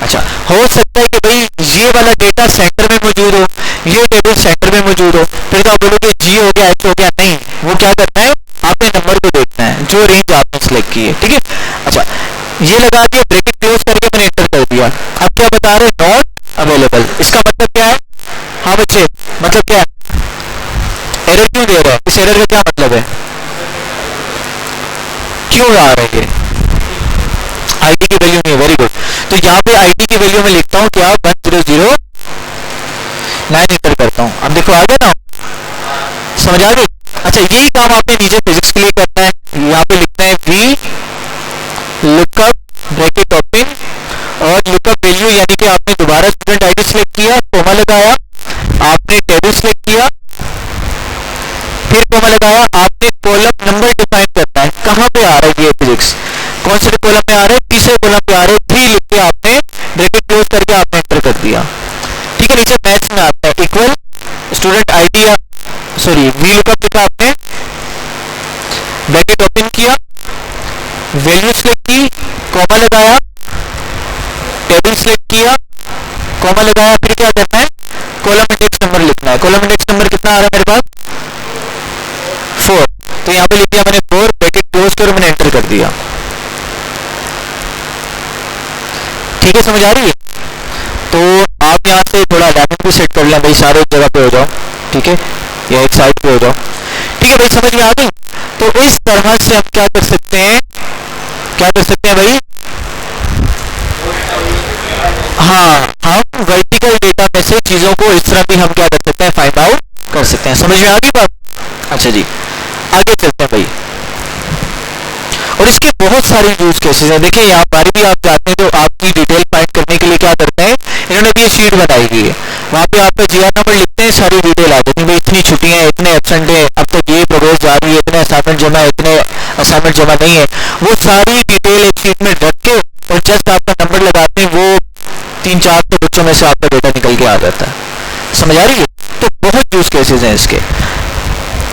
अच्छा, हो सकता है कि भाई ये वाला डेटा सेंटर में मौजूद हो, ये टेबल सेंटर में मौजूद हो, फिर तो आप बोलोगे जी हो गया, एच हो गया, नहीं, वो क्या करना है, आपने नंबर को देखना है जो रेंज आपने सिलेक्ट की है, ठीक है। अच्छा, ये लगा दिया, ब्रैकेट क्लोज करके मैंने एंटर कर दिया। अब क्या बता रहे, नॉट अवेलेबल, इसका मतलब क्या है, हाँ बच्चे, मतलब क्या है, एरर क्यों दे रहा है, इस एरर का क्या मतलब है, क्यों आ रही है, आईडी की वैल्यू नहीं है, वेरी गुड। तो यहाँ पे आईडी की वैल्यू में लिखता हूँ क्या, 1009 एंटर करता हूँ। अब देखो आ गया ना, समझ आ गई। अच्छा, यही काम आपने नीचे फिजिक्स के लिए करना है, यहाँ पे लिखना है वी लुकअप ब्रैकेट ओपन और लुकअप वैल्यू, यानी कि आपने दोबारा स्टूडेंट आईडी सिलेक्ट किया, कोमा लगाया, आपने टेबल सिलेक्ट किया, फिर कोमा लगाया, आपने कॉलम नंबर डिफाइन करना है, कहाँ पे आ रहा है ये फिजिक्स, कौन से कॉलम में आ रहे हैं, तीसरे कॉलम पे आ रहे हैं, 3 लिख के आपने ब्रैकेट क्लोज करके आपने एंटर कर दिया, ठीक है। नीचे मैथ्स में आता है equal student ID, sorry V lookup लिखा आपने, ब्रैकेट ओपन किया, वैल्यू सिलेक्ट की, कॉमा लगाया, टेबल सिलेक्ट किया, कॉमा लगाया, फिर क्या करना है, कॉलम इंडेक्स नंबर लिखना है। कॉलम इंडेक्स नंबर कितना आ रहा है मेरे पास, 4, तो यहाँ पे लिख दिया मैंने 4, ब्रैकेट क्लोज कर मैंने एंटर कर दिया, ठीक है, समझ आ रही है। तो आप यहाँ से थोड़ा अलाइनमेंट भी सेट कर लें भाई, सारे एक जगह पे हो जाओ, ठीक है, या एक साइड पे हो जाओ, ठीक है भाई, समझ में आ गई। तो इस तरह से हम क्या कर सकते हैं, क्या कर सकते हैं भाई, हाँ, हम वर्टिकल डेटा में से चीजों को इस तरह भी हम क्या कर सकते हैं, फाइंड आउट कर सकते हैं। समझ में आ गई बात। अच्छा जी, आगे चलते हैं भाई, और इसके बहुत सारे यूज केसेस हैं। देखिए यहाँ पर भी आप जाते हैं तो आपकी डिटेल फाइंड करने के लिए क्या करते हैं, इन्होंने भी ये शीट बनाई हुई है, वहाँ पे आपका जीआर नंबर लिखते हैं, सारी डिटेल आ जाती है, भाई इतनी छुट्टियां हैं, इतने एब्सेंट है, अब तक ये प्रोग्रेस जा रही है, इतने असाइनमेंट जमा है, इतने असाइनमेंट जमा नहीं है, वो सारी डिटेल एक शीट में रख के और जस्ट आपका नंबर लगाते हैं, वो 3-4 बच्चों में से आपका डेटा निकल के आ जाता है। समझ आ रही है। तो बहुत यूज केसेस हैं इसके।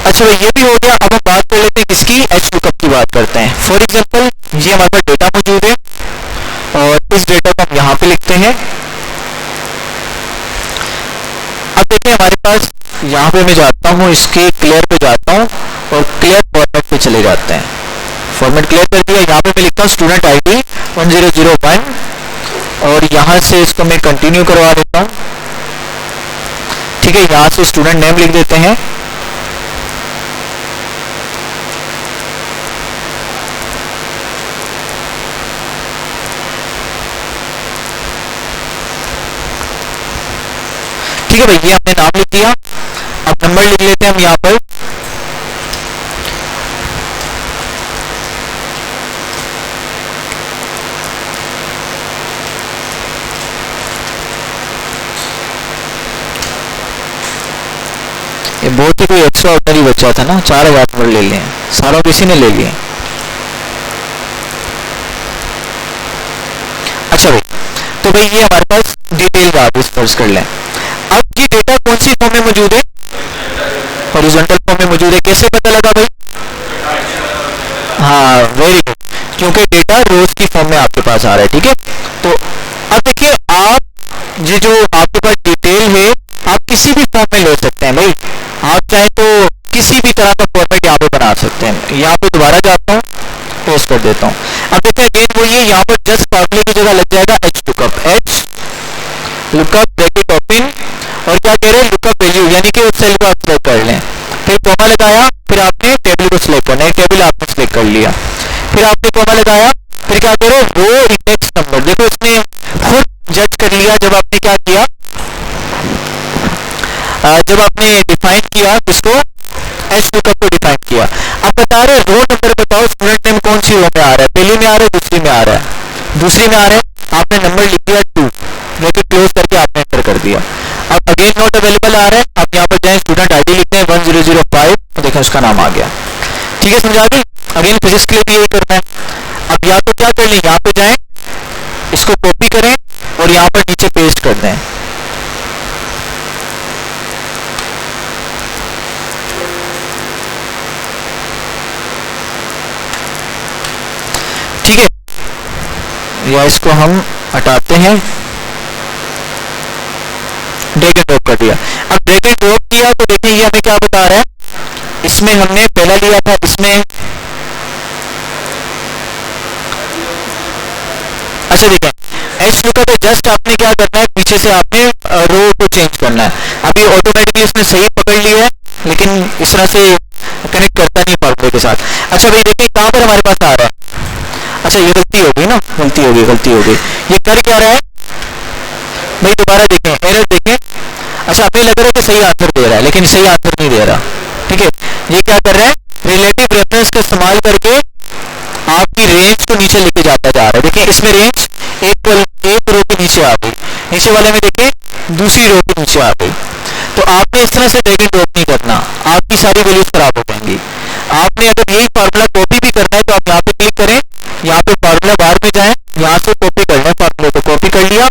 अच्छा भाई, ये भी हो गया। अब हम बात कर लेते हैं किसकी, एच लुकअप की बात करते हैं। फॉर एग्जांपल ये हमारे पास डेटा मौजूद है और इस डेटा को हम यहाँ पे लिखते हैं। अब देखिए हमारे पास यहाँ पे मैं जाता हूँ, इसके क्लियर पे जाता हूँ और क्लियर फॉर्मेट पे चले जाते हैं। फॉर्मेट क्लियर कर दिया। यहाँ पे मैं लिखता हूँ स्टूडेंट आईडी 1001 और यहाँ से इसको मैं कंटिन्यू करवा देता हूँ, ठीक है। यहाँ से स्टूडेंट नेम लिख देते हैं, ठीक है भाई, ये हमने नाम लिख दिया। अब नंबर लिख लेते हैं हम यहाँ पर, ये बहुत ही कोई एक्स्ट्रा ऑर्डिनरी बच्चा था ना, 4000 नंबर ले लिए, सारों किसी ने ले लिए। अच्छा भाई, तो भाई ये हमारे पास डिटेल आप स्पर्श कर लें। अब ये डेटा कौन सी फॉर्म में मौजूद है? हॉरिजॉन्टल फॉर्म में मौजूद है। कैसे पता लगा भाई? हाँ, वेरी गुड, क्योंकि डेटा रोज की फॉर्म में आपके पास आ रहा है। ठीक है, तो अब देखिए, आप ये जो आपके पास डिटेल है, आप किसी भी फॉर्म में ले सकते हैं भाई। आप चाहे तो किसी भी तरह का फॉर्मेट यहाँ पे बना सकते हैं। यहाँ पे दोबारा जाता हूँ, पेस्ट कर देता हूँ। अब देखिए अगेन वो ये यहाँ पर जस्ट फॉर्मूले की जगह लग जाएगा एच लुकअप ब्रैकेट ओपन, और क्या कह रहे हैं, लुकअप वैल्यू, यानी कि उस सेल को आप सिलेक्ट कर लें। फिर कॉमा लगाया, फिर आपने टेबल को सिलेक्ट करना है, टेबल आपने सिलेक्ट कर लिया। फिर आपने कॉमा लगाया, फिर क्या करो, रो इंडेक्स नंबर। देखो इसने खुद जज कर लिया जब आपने क्या किया, जब आपने डिफाइन किया किसको, एच लुकअप को डिफाइन किया। अब बता रहे रो नंबर बताओ, स्टूडेंट नेम कौन सी रो में आ रहा है, पहली में आ रहा है, दूसरी में आ रहा है, दूसरी में आ रहा है। आपने नंबर लिख दिया 2, ब्रैकेट क्लोज करके आपने एंटर कर दिया। अब अगेन नॉट अवेलेबल आ रहा है, आप यहाँ पर जाएं, स्टूडेंट आईडी लिखते हैं 1005, तो देखें उसका नाम आ गया। ठीक है, समझा गई। अगेन फिजिक्स के लिए भी यही करना है। अब या तो क्या कर लें, यहाँ पे जाएं, इसको कॉपी करें और यहाँ पर नीचे पेस्ट कर दें। ठीक है, या इसको हम हटाते हैं, ड्रैग एंड ड्रॉप कर दिया। अब ड्रैग एंड ड्रॉप किया तो देखिए ये हमें क्या बता रहा है, इसमें हमने पहला लिया था, इसमें अच्छा देखिए एच लुकअप तो जस्ट आपने क्या करना है, पीछे से आपने रो को चेंज करना है। अभी ऑटोमेटिकली इसने सही पकड़ लिया है, लेकिन इस तरह से कनेक्ट करता नहीं फॉर्मूले के साथ। अच्छा भाई देखिए कहां पर हमारे पास आ रहा है, अच्छा ये गलती हो गई ना, गलती हो गई। ये कर क्या रहा है भाई, दोबारा देखें, एरर देखें। अच्छा हमें लग रहा है कि सही आंसर दे रहा है, लेकिन सही आंसर नहीं दे रहा। ठीक है, ये क्या कर रहा है, रिलेटिव रेफरेंस का इस्तेमाल करके आपकी रेंज को नीचे लेके जाता जा रहा है। देखिए इसमें रेंज एक रो के नीचे आ गई, नीचे वाले में देखिए दूसरी रो के नीचे आ गई। तो आपने इस तरह से ड्रैग एंड ड्रॉप नहीं करना, आपकी सारी वैल्यूज खराब हो जाएंगी। आपने अगर यही फार्मूला कॉपी भी करना है तो आप यहाँ पे क्लिक करें, यहाँ पे फार्मूला बार में जाएं, यहाँ से कॉपी करना है, फार्मूले को कॉपी कर लिया,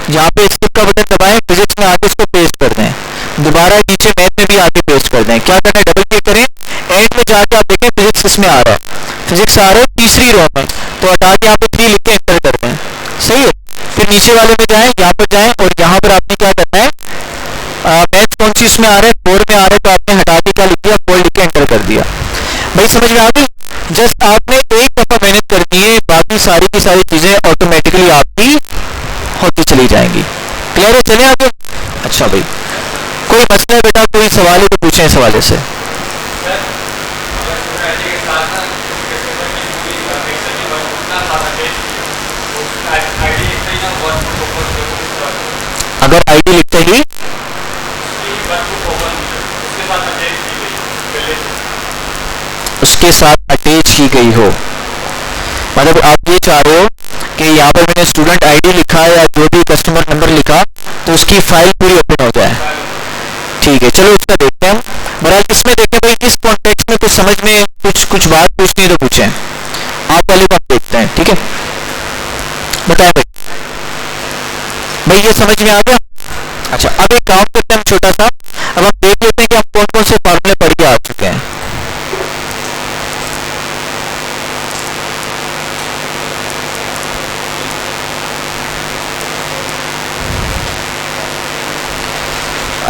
यहाँ पे स्किप का बटन दबाएं, फिजिक्स में आके इसको पेस्ट कर दें, दोबारा नीचे मैथ में भी आके पेस्ट कर दें। क्या करना है, डबल क्लिक करें, एंड में जाके आप देखें फिजिक्स किसमें आ रहा है, फिजिक्स आ रहा है तीसरी रो में, तो हटा के यहाँ पे 3 लिख के एंटर कर दें। सही है, फिर नीचे वाले में जाएं, यहाँ पर जाएं और यहाँ पर आपने क्या करना है, मैथ कौन सी इसमें आ रहा है, 4 में आ रहा है, तो आपने हटा के क्या लिख दिया, 4 लिख के एंटर कर दिया। भाई समझ में आ गई। जस्ट आपने एक दफा मेहनत करनी है, बाकी सारी की सारी चीजें ऑटोमेटिकली आपकी होती चली जाएंगी। क्लियर है, चले आगे। अच्छा भाई कोई मसला है बेटा, कोई सवाल है तो पूछें इस हवाले से। अगर आईडी लिखते ही उसके साथ अटैच की गई हो, मतलब आप ये चाह रहे हो कि यहाँ पर मैंने स्टूडेंट आईडी लिखा या जो भी कस्टमर नंबर लिखा तो उसकी फाइल पूरी ओपन हो जाए। ठीक है, चलो इसका देखते हैं। बहरहाल इसमें देखें भाई, इस कॉन्टेक्स्ट में कुछ समझ में कुछ बात पूछनी है तो पूछें, आप वाले को आप देखते हैं। ठीक है, बताएं भाई ये समझ में आ गया। अच्छा अब एक काम करते हैं छोटा सा, अब हम देख लेते हैं कि हम कौन कौन से फॉर्मूले पढ़ के आ चुके हैं।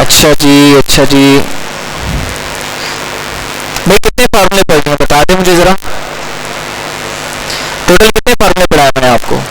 अच्छा जी भाई कितने फार्मूले पढ़ दिए बता दें मुझे जरा, टोटल कितने फार्मूले पढ़ाए मैंने आपको?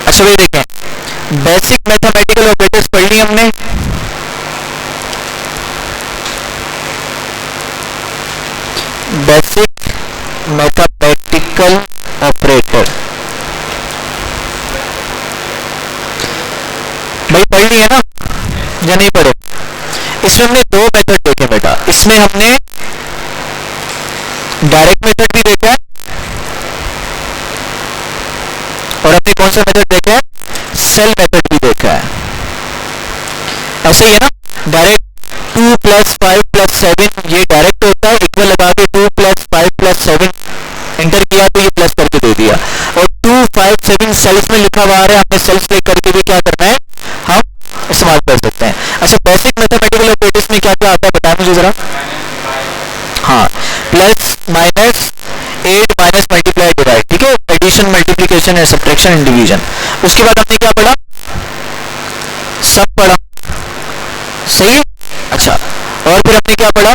अच्छा भाई देखें, बेसिक मैथमेटिकल ऑपरेटर्स पढ़ ली हमने, बेसिक मैथमेटिकल डायरेक्ट मेथड भी देखा है और हमने कौन सा मेथड देखा है, सेल मेथड भी देखा है। ऐसे ही है ना, डायरेक्ट 2 + 5 + 7 ये डायरेक्ट होता है, इक्वल लगा के 2 + 5 + 7 एंटर किया तो ये प्लस करके दे दिया, और 2 5 7 सेल्स में लिखा हुआ है, हमने सेल्स क्लिक करके भी क्या करना है, हम इस्तेमाल कर सकते हैं। अच्छा, बेसिक मैथमेटिकल ऑपरेटर्स में क्या क्या आता है बताएं मुझे जरा। हाँ, plus minus, add minus multiply divide, ठीक है, addition multiplication and subtraction and division. उसके बाद हमने क्या पढ़ा, सब पढ़ा, सही है। अच्छा, और फिर हमने क्या पढ़ा,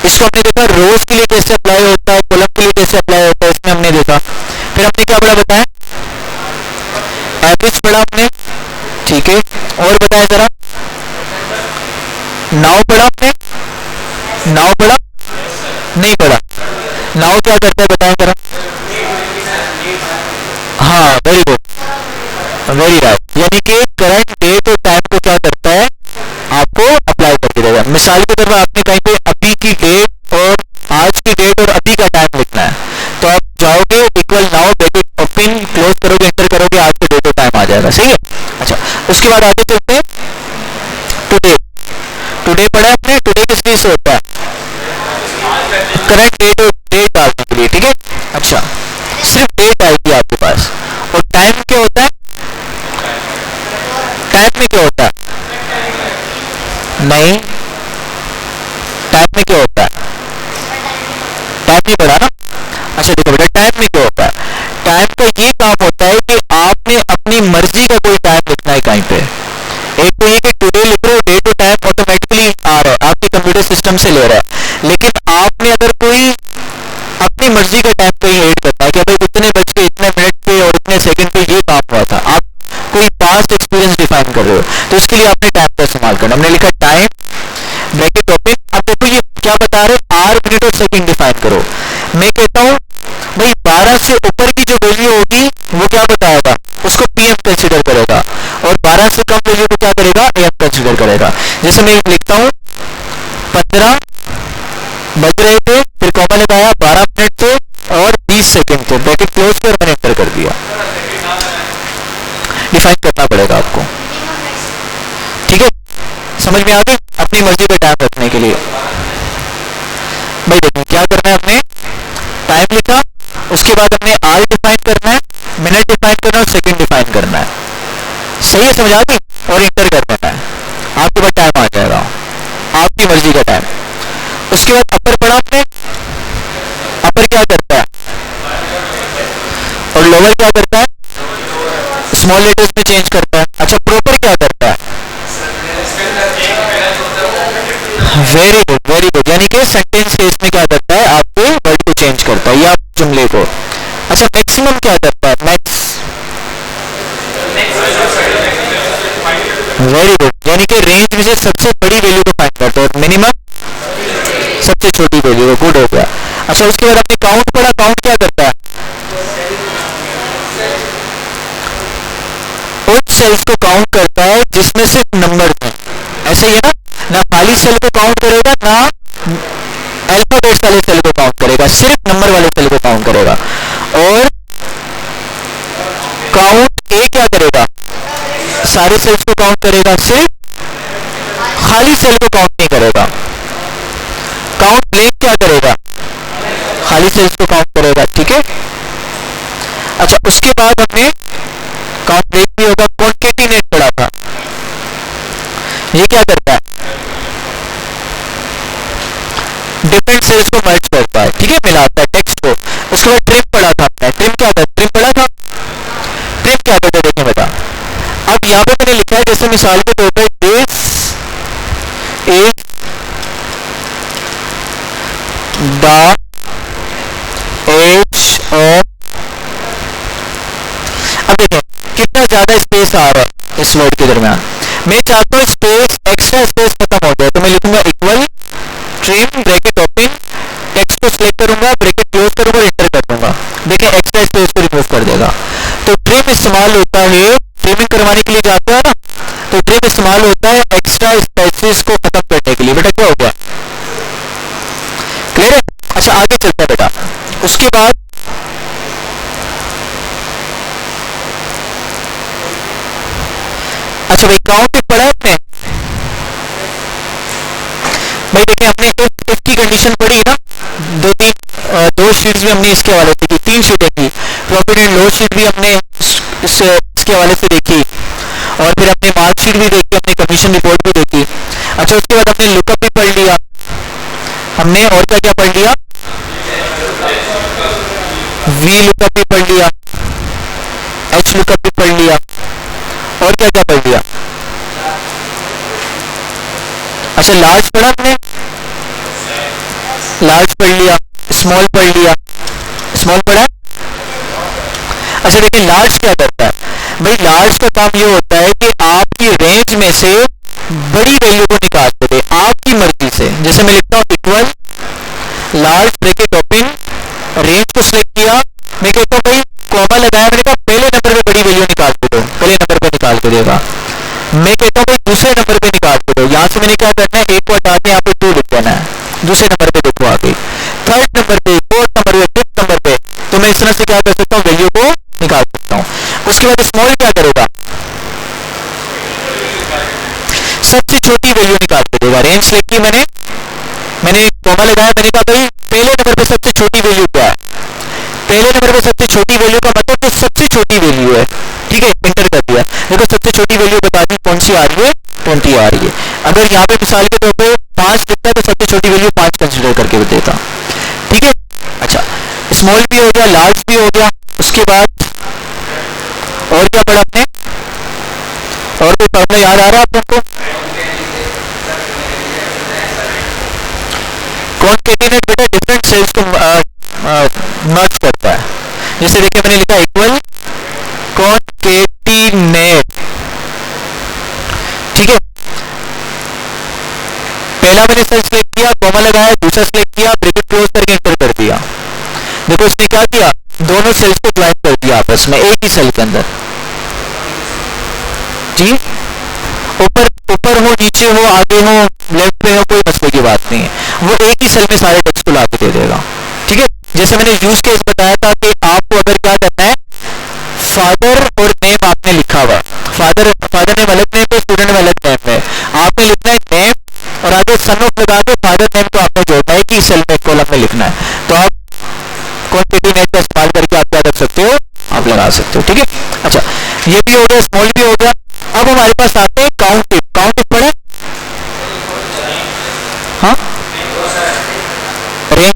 इसको हमने देखा रोज के लिए कैसे अप्लाई होता है, कॉलम के लिए कैसे अप्लाई होता है, इसमें हमने देखा। फिर हमने क्या पढ़ा बताएं, एवरेज पढ़ा हमने, ठीक है, और बताया जरा, नाउ पढ़ा हमने, नाउ पढ़ा नहीं पढ़ा, नाउ क्या करता है बताएं जरा। हाँ, वेरी गुड, वेरी राइट, यानी कि करंट डेट और टाइम को क्या करता है, आपको अप्लाई करके देगा। मिसाल के तौर पर आपने कहीं पे अभी की डेट और आज की डेट और अभी का टाइम लिखना है, तो आप जाओगे equal now bracket open close करोगे, एंटर करोगे, आज के डेट और टाइम आ जाएगा, सही है। अच्छा, उसके बाद आगे चलते हैं, टुडे, टुडे पढ़ा आपने, टुडे किस लिए से होता है, करंट डेट और डेट डालने के लिए, ठीक है। अच्छा, सिर्फ डेट आएगी आपके पास, और टाइम क्या होता है, टाइम में क्या होता है, नहीं, टाइम में क्या होता है, टाइम नहीं पढ़ा ना। अच्छा देखो बेटा, टाइम में क्या होता है, टाइम का ये काम होता है कि आपने अपनी मर्जी का कोई टाइम लिखना है कहीं पे। एक तो ये कि टुडे लिख रहे हो, डेट और टाइम ऑटोमेटिकली आ रहा है, आपके कंप्यूटर सिस्टम से ले रहा है, लेकिन आपने अगर कोई अपनी मर्जी का टाइम कहीं ऐड करना है कि भाई इतने बज के इतने मिनट पे और इतने सेकंड पे ये काम हुआ था, आप कोई पास्ट एक्सपीरियंस डिफाइन कर रहे हो, तो इसके लिए आपने टाइम का इस्तेमाल करना। हमने लिखा टाइम ब्रैकेट ओपन, अब देखो ये क्या बता रहे हैं, आवर मिनट और सेकंड डिफाइन करो। मैं कहता हूँ भाई 12 से ऊपर की जो वैल्यू होगी वो क्या बताएगा, उसको पीएम कंसीडर करेगा, और 12 से कम वैल्यू को क्या करेगा, एएम कंसीडर करेगा। जैसे मैं लिखता हूँ 15 बज रहे थे, फिर कॉमा लगाया, 12 मिनट थे और 20 सेकंड थे, ब्रैकेट क्लोज कर मैंने एंटर कर दिया। डिफाइन करना पड़ेगा आपको, ठीक है, समझ में आ गई, अपनी मर्जी पे टाइम रखने के लिए। भाई देखो क्या करना है, हमने टाइम लिखा, उसके बाद हमने आवर डिफाइन करना है, मिनट डिफाइन करना है और सेकंड डिफाइन करना है, सही है, समझ आ गई, और एंटर कर देना है, आपके पास टाइम आ जाएगा, आपकी मर्जी का टाइम। उसके बाद अपर पढ़ा आपने, अपर क्या करता है और लोअर क्या करता है, स्मॉल लेटर्स में चेंज करता है। अच्छा, प्रॉपर क्या करता है, वेरी गुड, वेरी गुड, यानी कि सेंटेंस केस में क्या करता है, आपके वर्ड को चेंज करता है या जुमले को। अच्छा, मैक्सिमम क्या करता है, मैक्स, वेरी गुड, यानी कि रेंज में से सबसे बड़ी वैल्यू को फाइंड करता है, और मिनिमम सबसे छोटी वैल्यू को, गुड हो गया। अच्छा, उसके बाद आपने काउंट पढ़ा, काउंट क्या करता है, उन सेल्स को काउंट करता है जिसमें सिर्फ नंबर हैं, ऐसे ही है ना, ना खाली सेल को काउंट करेगा ना अल्फाबेट्स वाले सेल को काउंट करेगा, सिर्फ नंबर वाले सेल को काउंट करेगा। और काउंट ए क्या करेगा, सारे सेल्स को काउंट करेगा, सिर्फ खाली सेल को काउंट नहीं करेगा। काउंट ब्लैंक क्या करेगा, खाली सेल्स को काउंट करेगा, ठीक है। अच्छा, उसके बाद हमने काउंट ब्रेक भी होगा, कॉन्केटिनेट पढ़ा था, ये क्या करता है, डिफरेंट सेल्स को मर्ज करता है, ठीक है, मिलाता है टेक्स्ट को। उसके बाद ट्रिम पढ़ा था हमने, ट्रिम क्या था, ट्रिम पढ़ा था, ट्रिम क्या करता है देखें बेटा। अब यहाँ पे मैंने लिखा है, जैसे मिसाल के तौर पर this is the age of, अब देखें कितना ज्यादा स्पेस आ रहा है इस वर्ड के दरमियान, मैं चाहता हूँ स्पेस, एक्स्ट्रा स्पेस खत्म हो जाए, तो मैं लिखूंगा equal trim bracket open, text को सिलेक्ट करूंगा, ब्रैकेट क्लोज करूंगा, एंटर कर दूंगा, देखिए एक्स्ट्रा स्पेस को रिमूव कर देगा। तो ट्रिम इस्तेमाल होता है, ट्रिमिंग करवाने के लिए जाते हैं ना, तो ट्रिम इस्तेमाल होता है एक्स्ट्रा स्पेसेस को खत्म करने के लिए। बेटा क्या हो गया, क्लियर है। अच्छा आगे चलता है बेटा। उसके बाद अच्छा भाई काउंट पढ़ा है आपने भाई? देखिए हमने इफ की कंडीशन पढ़ी है ना, दो शीट्स भी हमने इसके हवाले से की, 3 शीटें की, प्रॉफिट एंड लॉस शीट भी हमने इसके हवाले से देखी, और फिर अपने मार्कशीट भी देखी, अपनी कमीशन रिपोर्ट भी देखी। अच्छा उसके बाद हमने लुकअप भी पढ़ लिया हमने, और क्या क्या पढ़ लिया? वी लुकअप भी पढ़ लिया, एच लुकअप भी पढ़ लिया, और क्या क्या पढ़ लिया? अच्छा लार्ज पढ़ा हमने, लार्ज पढ़ लिया, स्मॉल पढ़ लिया, स्मॉल पढ़ा। अच्छा देखिए लार्ज क्या करता है भाई? लार्ज का काम ये होता है कि आपकी रेंज में से बड़ी वैल्यू को निकाल दे आपकी मर्जी से। जैसे मैं लिखता हूँ equal large bracket open, range को सिलेक्ट किया, मैं कहता हूँ भाई कॉमा लगाया, मैंने कहा पहले नंबर पे बड़ी वैल्यू निकाल के दो, पहले नंबर पे निकाल के देगा। मैं कहता हूँ भाई दूसरे नंबर पे निकाल के दो, यहाँ से मैंने क्या करना है, एक को हटा के यहाँ पे 2 लिख देना है, दूसरे नंबर पे देखो आ गई, थर्ड नंबर पे, फोर्थ नंबर पे, फिफ्थ नंबर पे। तो मैं इस तरह से क्या कर सकता हूँ, वैल्यू को निकाल सकता हूँ। उसके बाद स्मॉल क्या करेगा, सबसे छोटी वैल्यू निकाल के देगा। रेंज सेलेक्ट की मैंने कॉमा लगाया, मैंने कहा भाई पहले नंबर पे सबसे छोटी वैल्यू क्या है, पहले नंबर पे सबसे छोटी वैल्यू का मतलब तो सबसे छोटी वैल्यू है, ठीक है, इंटर कर दिया। देखो सबसे छोटी वैल्यू बता दी कौन सी आ रही है, 20 आ रही है। अगर यहाँ पे मिसाल के तौर पे 5 लिखता है तो सबसे छोटी वैल्यू 5 कंसिडर करके देता, ठीक है। अच्छा स्मॉल भी हो गया, लार्ज भी हो गया। उसके बाद और क्या पढ़ा आपने, और कोई पढ़ना याद आ रहा है आप लोग को? कॉन्केटिनेट बेटा डिफरेंट सेल्स को मर्ज करता है। जैसे देखिए मैंने लिखा इक्वल कॉन्केटिनेट, ठीक है। पहला मैंने सेल सेलेक्ट किया, कॉमा लगाया, दूसरा सेलेक्ट किया, ब्रैकेट क्लोज करके एंटर कर दिया। देखो इसने क्या किया, दोनों सेल्स को ज्वाइन कर दिया आपस में एक ही सेल के अंदर, जी। ऊपर ऊपर हो, नीचे हो, आगे हो, लेफ्ट में हो, कोई मसले की बात नहीं है, वो एक ही सेल में सारे टेक्स्ट को ला के दे देगा, ठीक है। जैसे मैंने यूज केस बताया था कि आपको अगर क्या करना है, फादर और नेम आपने लिखा हुआ, फादर नेम अलग नेम है, स्टूडेंट नेम अलग नेम है, आपने लिखना है नेम और आगे सन ऑफ लगा के फादर नेम को आपने जोड़ना है कि सेल में कॉलम में लिखना है। तो आप कॉन्केटिनेट का इस्तेमाल करके आप क्या कर सकते हो, आप लगा सकते हो, ठीक है। अच्छा ये भी हो गया, स्मॉल भी हो गया। अब हमारे पास आते हैं काउंट टिप। काउंट टिप पढ़े, हाँ रैंक,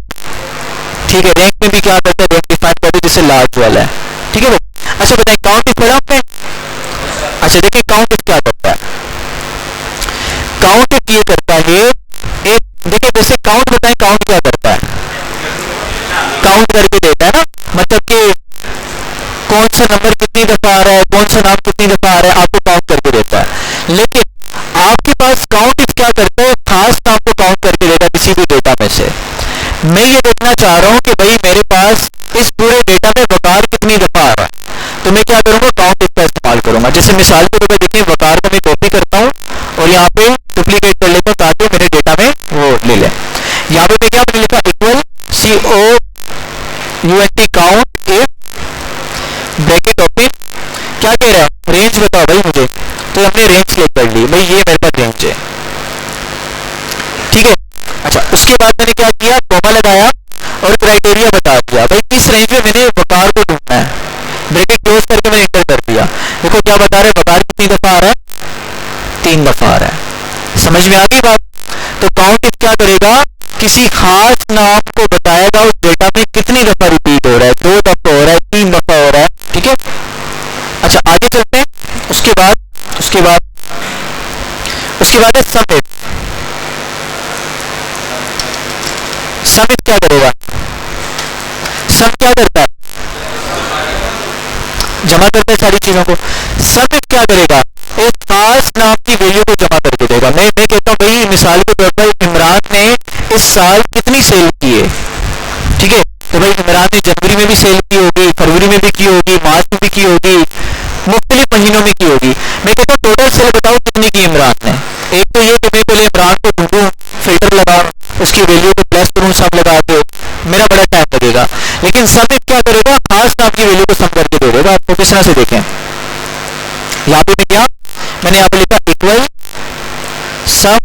ठीक है। रैंक में भी क्या करते हैं, रैंक डिफाइन करते हैं जिससे लार्ज वाला है, ठीक है। अच्छा बताइए काउंट टिप पढ़ा आपने? अच्छा देखिए काउंट टिप क्या करता है, काउंट टिप ये करता है, एक देखिए जैसे काउंट बताएं, काउंट क्या करता है, काउंट करके देता है ना, मतलब कि कौन सा नंबर कितनी दफा आ रहा है, कौन सा नाम कितनी दफा आ रहा है, आपको काउंट करके देता है। लेकिन आपके पास काउंट इफ क्या करता है, खास नाम को काउंट करके देता है किसी भी डेटा में से। मैं ये देखना चाह रहा हूं कि भाई मेरे पास इस पूरे डेटा में वकार कितनी दफा आ रहा है, तो मैं क्या करूंगा, काउंट इफ का इस्तेमाल करूंगा। जैसे मिसाल के तौर पर देखिए वकार को मैं कॉपी करता हूँ और यहाँ पे डुप्लीकेट कर लेता हूँ ताकि मेरे डेटा में वो ले ले। यहाँ पे देखिए आपने लिखा equal COUNT count if bracket open, क्या कह रहा है, रेंज बताओ भाई मुझे, तो हमने रेंज सेलेक्ट कर ली, भाई ये मेरे पास रेंज है, ठीक है। अच्छा उसके बाद मैंने क्या किया, कॉमा लगाया और क्राइटेरिया बता दिया, भाई किस रेंज में मैंने वकार को ढूंढना है, ब्रैकेट क्लोज करके मैंने एंटर कर दिया। देखो क्या बता रहे हैं, वकार कितनी दफा आ रहा है, 3 दफा आ रहा है। समझ में आ गई बात? तो काउंट इफ क्या करेगा, किसी खास नाम को बताएगा उस डेटा में कितनी दफा रिपीट हो रहा है, 2 दफा हो रहा है, 3 दफा हो रहा है, ठीक है। अच्छा आगे चलते हैं। उसके बाद है समिट। समिट क्या करेगा, सम क्या करता है, जमा करता है सारी चीजों को। समिट क्या करेगा, एक खास नाम की वैल्यू को जमा करके देगा। मैं कहता हूं भाई मिसाल के तौर पर इमरान ने इस साल कितनी सेल की है, ठीक है। तो भाई इमरान ने जनवरी में भी सेल की होगी, फरवरी में भी की होगी, मार्च में भी की होगी, मुख्तलिफ महीनों में की होगी। मैं कहता हूँ टोटल सेल बताओ कितनी की इमरान ने। एक तो ये कि मैं पहले इमरान को ढूंढूं, फिल्टर लगाऊं, उसकी वैल्यू को प्लस करूं सब लगा के, मेरा बड़ा टाइम लगेगा। लेकिन सम इफ क्या करेगा, खास नाम की वैल्यू को सम करके दे देगा आपको। किस तरह से देखें, यहाँ पे क्या मैंने यहाँ पे लिखा equal some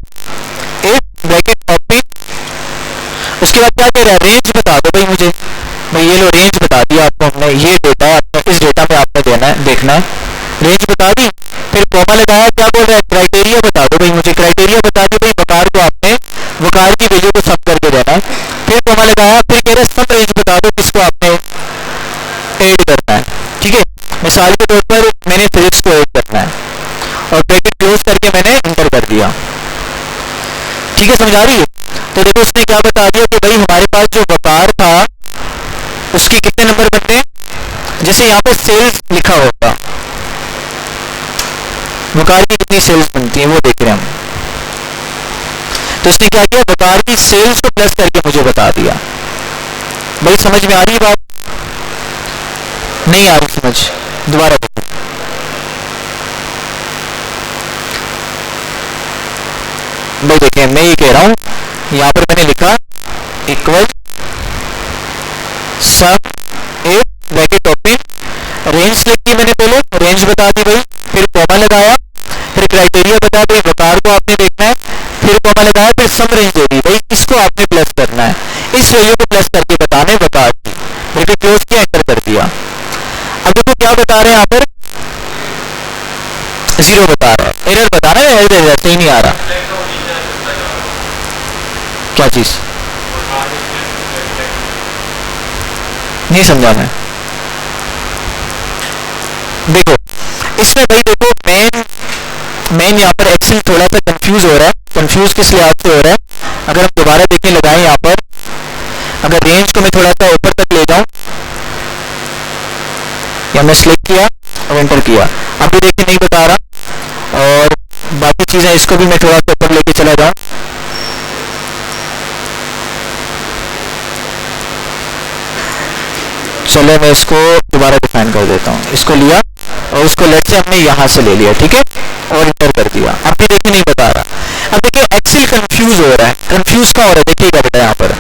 if bracket open, उसके बाद क्या कह रहा है, रेंज बता दो भाई मुझे। भाई ये लो रेंज बता दिया आपको हमने, ये डेटा आपने इस डेटा में आपने देना है, देखना है, रेंज बता दी। फिर कॉमा लगाया, क्या बोल रहा है, क्राइटेरिया बता दो भाई मुझे, क्राइटेरिया बता दी भाई, वकार को आपने वकार की वैल्यू को सम करके देना है। फिर कॉमा लगाया, फिर कह रहा है सम रेंज बता दो किसको आपने ऐड करना है। ठीक है, मिसाल के तौर पर मैंने फिजिक्स को ऐड करना है और ब्रैकेट क्लोज करके मैंने इंटर कर दिया। ठीक है, समझ आ रही है। तो देखो उसने क्या बता दिया कि भाई हमारे पास जो वकार था उसके कितने नंबर बनते हैं, जैसे यहाँ पर सेल्स लिखा होगा, वकार की कितनी सेल्स बनती है वो देख रहे हैं हम। तो इसने क्या किया, वकार की सेल्स को प्लस करके मुझे बता दिया। भाई समझ में आ रही है बात, नहीं आ रही समझ, दोबारा देखो। भाई देखिए मैं ये कह रहा हूं, यहां पर मैंने लिखा इक्वल सम एक ब्रैकेट ओपन, रेंज लिखी मैंने, पहले रेंज बता दी भाई, फिर कॉमा लगाया, फिर क्राइटेरिया बता दी, वकार को आपने देखना है, फिर कॉमा लगाया, फिर सम रेंज दे दी भाई, इसको आपने प्लस करना है, इस वैल्यू को प्लस करके बताना है वकार की। ब्रैकेट क्लोज किया, एंटर कर दिया। अब देखो क्या बता रहे हैं यहाँ पर, 0 बता रहा है, एरर बता रहा है, एरर सही नहीं आ रहा। क्या चीज नहीं समझा मैं, देखो इसमें भाई देखो मेन यहाँ पर एक्सेल थोड़ा सा कंफ्यूज हो रहा है। कंफ्यूज किस लिहाज से हो रहा है, अगर हम दोबारा देखने लगाएं यहाँ पर, अगर रेंज को मैं थोड़ा सा ऊपर तक ले जाऊं, या मैं सिलेक्ट किया और एंटर किया, अब भी देखिए नहीं बता रहा, और बाकी चीजें इसको भी मैं थोड़ा सा ऊपर लेके चला जाऊं, चलो मैं इसको दोबारा डिफाइन कर देता हूँ। इसको लिया और उसको लेट से हमने यहाँ से ले लिया, ठीक है, और इंटर कर दिया, अब भी देखिए नहीं बता रहा। अब देखिए एक्सेल कंफ्यूज हो रहा है, कंफ्यूज का हो रहा है, देखिएगा बेटा यहाँ पर,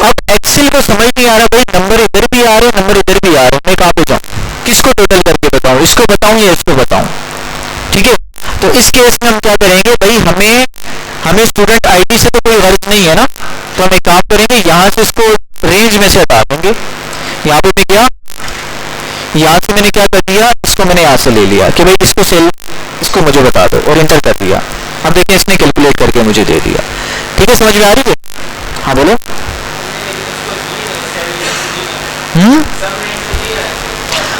अब एक्सेल को समझ नहीं आ रहा भाई, नंबर इधर भी आ रहे हैं, नंबर इधर भी आ रहे हैं, मैं कहाँ पे जाऊँ, किसको टोटल करके बताऊँ, इसको बताऊँ या इसको बताऊँ। ठीक है, तो इस केस में हम क्या करेंगे भाई, हमें स्टूडेंट आईडी से तो कोई गर्ज नहीं है ना, तो हम एक काम करेंगे, यहाँ से इसको रेंज में से हटा देंगे। यहाँ पे मैं क्या, यहाँ से मैंने क्या कर दिया, इसको मैंने यहाँ से ले लिया कि भाई इसको सेल, इसको मुझे बता दो, और इंटर कर दिया। अब देखिए इसने कैलकुलेट करके मुझे दे दिया। ठीक है, समझ में आ रही है, हाँ बोलो।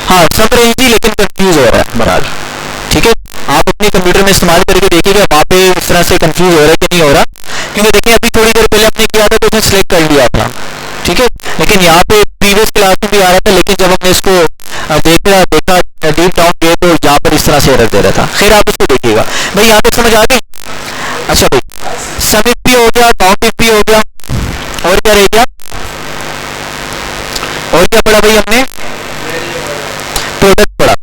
हाँ सब रेंज ही, लेकिन कंफ्यूज हो रहा है बहरहाल। ठीक है, आप अपने कंप्यूटर में इस्तेमाल करके देखिएगा, वहाँ पे इस तरह से कंफ्यूज हो रहा है कि नहीं हो रहा, क्योंकि देखिए अभी थोड़ी देर पहले आपने किया था तो उसने सिलेक्ट कर लिया था। ठीक है, लेकिन यहाँ पे प्रीवियस क्लास में भी आ रहा था, लेकिन जब हमने इसको देखा डीप डाउन किया तो यहाँ पर इस तरह से एरर दे रहा था। खैर आप इसको देखिएगा भाई, यहाँ पे समझ आ गई। अच्छा भाई, सम इफ भी हो गया, काउंट इफ भी हो गया, और क्या रह गया, और क्या पढ़ा भाई हमने, प्रोडक्ट पढ़ा।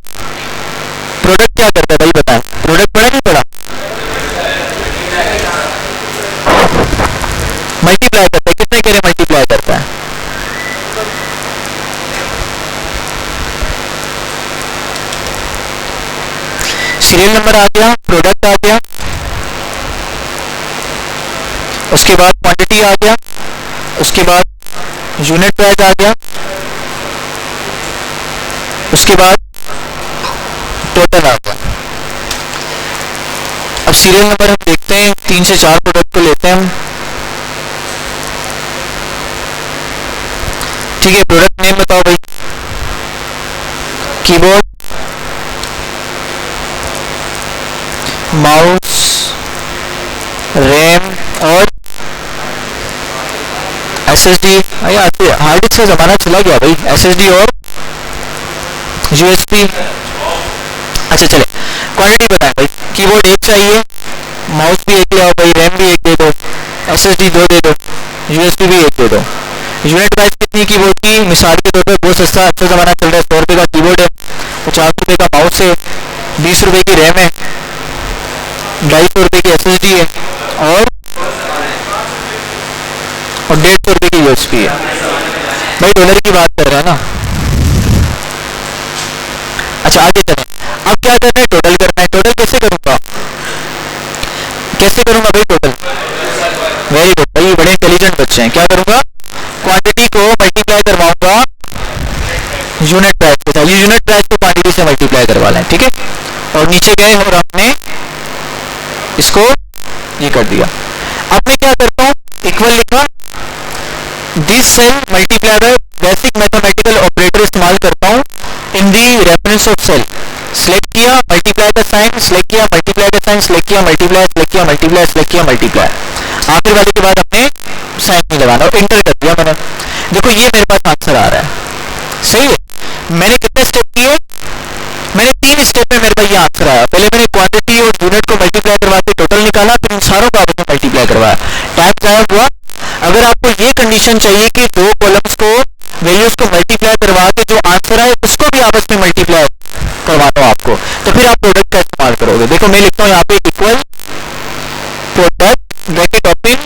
प्रोडक्ट क्या करता है भाई बताएं, प्रोडक्ट पढ़ा नहीं पढ़ा, मल्टीप्लाई करता है, कितने कह रहे मल्टीप्लाई करता है, सीरियल नंबर आ गया, प्रोडक्ट आ गया, उसके बाद क्वांटिटी आ गया, उसके बाद यूनिट प्राइस आ गया, उसके बाद टोटल आ गया। अब सीरियल नंबर हम देखते हैं, 3 से 4 प्रोडक्ट को लेते हैं हम। ठीक है, प्रोडक्ट नेम बताओ भाई, कीबोर्ड, माउस, रैम और एसएसडी। हार्ड डिस्क का जमाना चला गया भाई, एसएसडी और यूएसबी। अच्छा चले, क्वांटिटी बताएं भाई, कीबोर्ड 1 चाहिए, माउस भी 1 ले आओ भाई, रैम भी 1 दे दो, एसएसडी 2 दे दो, यूएसबी भी 1 दे दो। यूनिट प्राइस कितनी कीबोर्ड की, मिसाल के तौर पर बहुत सस्ता अच्छा जमाना चल रहा है, 100 रुपये का कीबोर्ड है, 50 रुपये का माउस है, 20 रुपये की रैम है, 250 रुपये की एसएसडी है, और 150 रुपए की यूएसपी है। भाई डॉलर की बात कर रहे हैं ना। अच्छा आगे चलें, अब क्या करना है, टोटल करना है। टोटल कैसे करूंगा, कैसे करूंगा भाई टोटल? वेरी गुड भाई, बड़े इंटेलिजेंट बच्चे हैं। क्या करूंगा, क्वांटिटी को मल्टीप्लाई करवाऊंगा यूनिट प्राइस के साथ। ये यूनिट प्राइस को क्वांटिटी से मल्टीप्लाई करवा लें, ठीक है। और नीचे गए और हमने इसको ये कर दिया। अब मैं क्या करता हूं, इक्वल लिखा, this cell multiply by basic mathematical operator इस्तेमाल करता हूं in the reference of cell. Select किया, मल्टीप्लाई का साइन, सिलेक्ट किया, मल्टीप्लाई का साइन, सिलेक्ट किया, मल्टीप्लाई, सिलेक्ट किया, मल्टीप्लाई, सिलेक्ट किया, मल्टीप्लाई। आखिर वाले के बाद हमने साइन नहीं लगाना और इंटर कर दिया मैंने। देखो ये मेरे पास आंसर आ रहा है, सही है। मैंने कितने स्टेप किए, मैंने 3 स्टेप में मेरे पास ये आंसर आया। पहले मैंने क्वांटिटी और यूनिट को मल्टीप्लाई करवा के टोटल निकाला, फिर इन सारों को आपस में मल्टीप्लाई करवाया, टाइम जाया हुआ। अगर आपको ये कंडीशन चाहिए कि दो कॉलम्स को वैल्यूज को मल्टीप्लाई करवा के जो आंसर आए उसको भी आपस में मल्टीप्लाई करवाना हो आपको, तो फिर आप प्रोडक्ट का इस्तेमाल करोगे। देखो मैं लिखता हूँ यहाँ पे इक्वल प्रोडक्ट ब्रैकेट ओपन।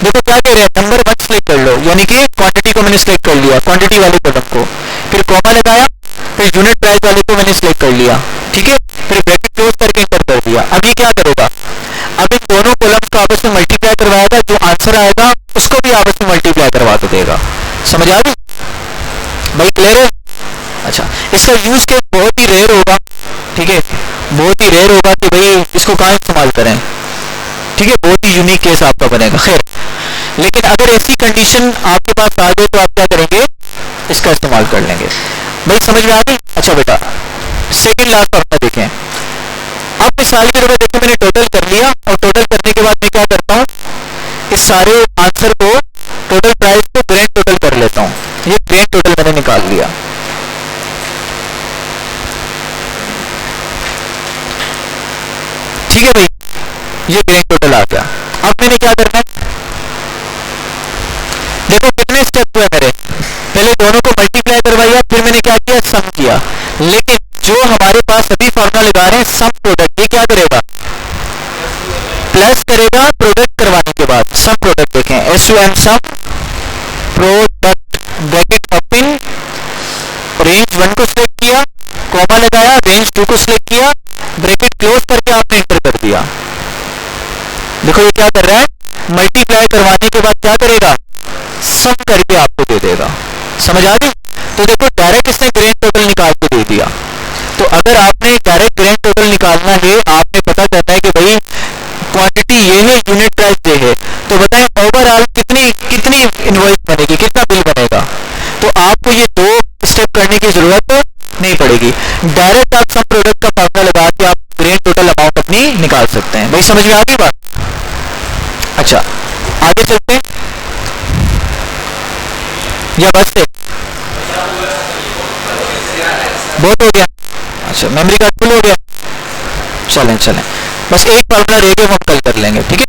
देखो क्या कह रहे हैं, नंबर 1 सिलेक्ट कर लो, यानी कि क्वांटिटी को मैंने सिलेक्ट कर लिया, क्वांटिटी वाले कॉलम को, फिर कॉमा लगाया, फिर यूनिट प्राइस वाले को मैंने सिलेक्ट कर लिया, ठीक है, फिर ब्रैकेट क्लोज करके इंटर कर दिया। अब ये क्या करेगा, अब इन दोनों कॉलम्स को आपस में मल्टीप्लाई करवाएगा, जो आंसर आएगा उसको भी आपस में मल्टीप्लाई करवा के देगा। समझ आ गई भाई, क्लियर है? अच्छा, इसका यूज केस बहुत ही रेयर होगा, ठीक है, बहुत ही रेयर होगा कि भाई इसको कहाँ इस्तेमाल करें, ठीक है, बहुत ही यूनिक केस आपका बनेगा। खैर, लेकिन अगर ऐसी कंडीशन आपके पास आ जाए तो आप क्या करेंगे, इसका इस्तेमाल कर लेंगे। भाई समझ में आ गई? अच्छा बेटा, सेकंड लास्ट फॉर्मूला देखें। अब मिसाल के रूप में देखो, मैंने टोटल कर लिया और टोटल करने के बाद मैं क्या करता हूँ, इस सारे आंसर को टोटल प्राइस को ग्रैंड टोटल कर लेता हूँ। ये ग्रैंड टोटल मैंने निकाल लिया, ठीक है भाई, ये ग्रैंड टोटल आ गया। अब मैंने क्या करना है, देखो कितने स्टेप हुए मेरे, पहले दोनों को मल्टीप्लाई करवाया, फिर मैंने क्या किया, सम किया। लेकिन जो हमारे पास अभी फॉर्मूला लगा रहे हैं सम प्रोडक्ट, ये क्या करेगा, प्लस करेगा प्रोडक्ट करवाने के बाद। सम प्रोडक्ट देखें, SUM some product bracket open, range 1 को सिलेक्ट किया, कॉमा लगाया, रेंज 2 को सिलेक्ट किया, ब्रैकेट क्लोज करके आपने एंटर कर दिया। देखो ये क्या कर रहा है, मल्टीप्लाई करवाने के बाद क्या करेगा, सम करके आपको दे देगा। समझ आ गई? तो देखो डायरेक्ट इसने ग्रैंड टोटल निकाल के दे दिया। तो अगर आपने डायरेक्ट ग्रैंड टोटल निकालना है, आपने पता करना है कि भाई क्वांटिटी ये है, यूनिट प्राइस ये है, तो बताएं ओवरऑल कितनी कितनी इनवॉइस बनेगी, कितना बिल बनेगा। तो आपको ये 2 स्टेप करने की जरूरत नहीं पड़ेगी, डायरेक्ट आप सम प्रोडक्ट का फॉर्मूला लगा के आप ग्रैंड टोटल अमाउंट अपनी निकाल सकते हैं। भाई समझ में आ गई बात? अच्छा आगे चलते हैं, या बस से बहुत हो गया? अच्छा मेमोरी कार्ड फुल हो गया, चलें चलें, बस एक फॉर्मूला रह गया, हम कल कर लेंगे, ठीक है।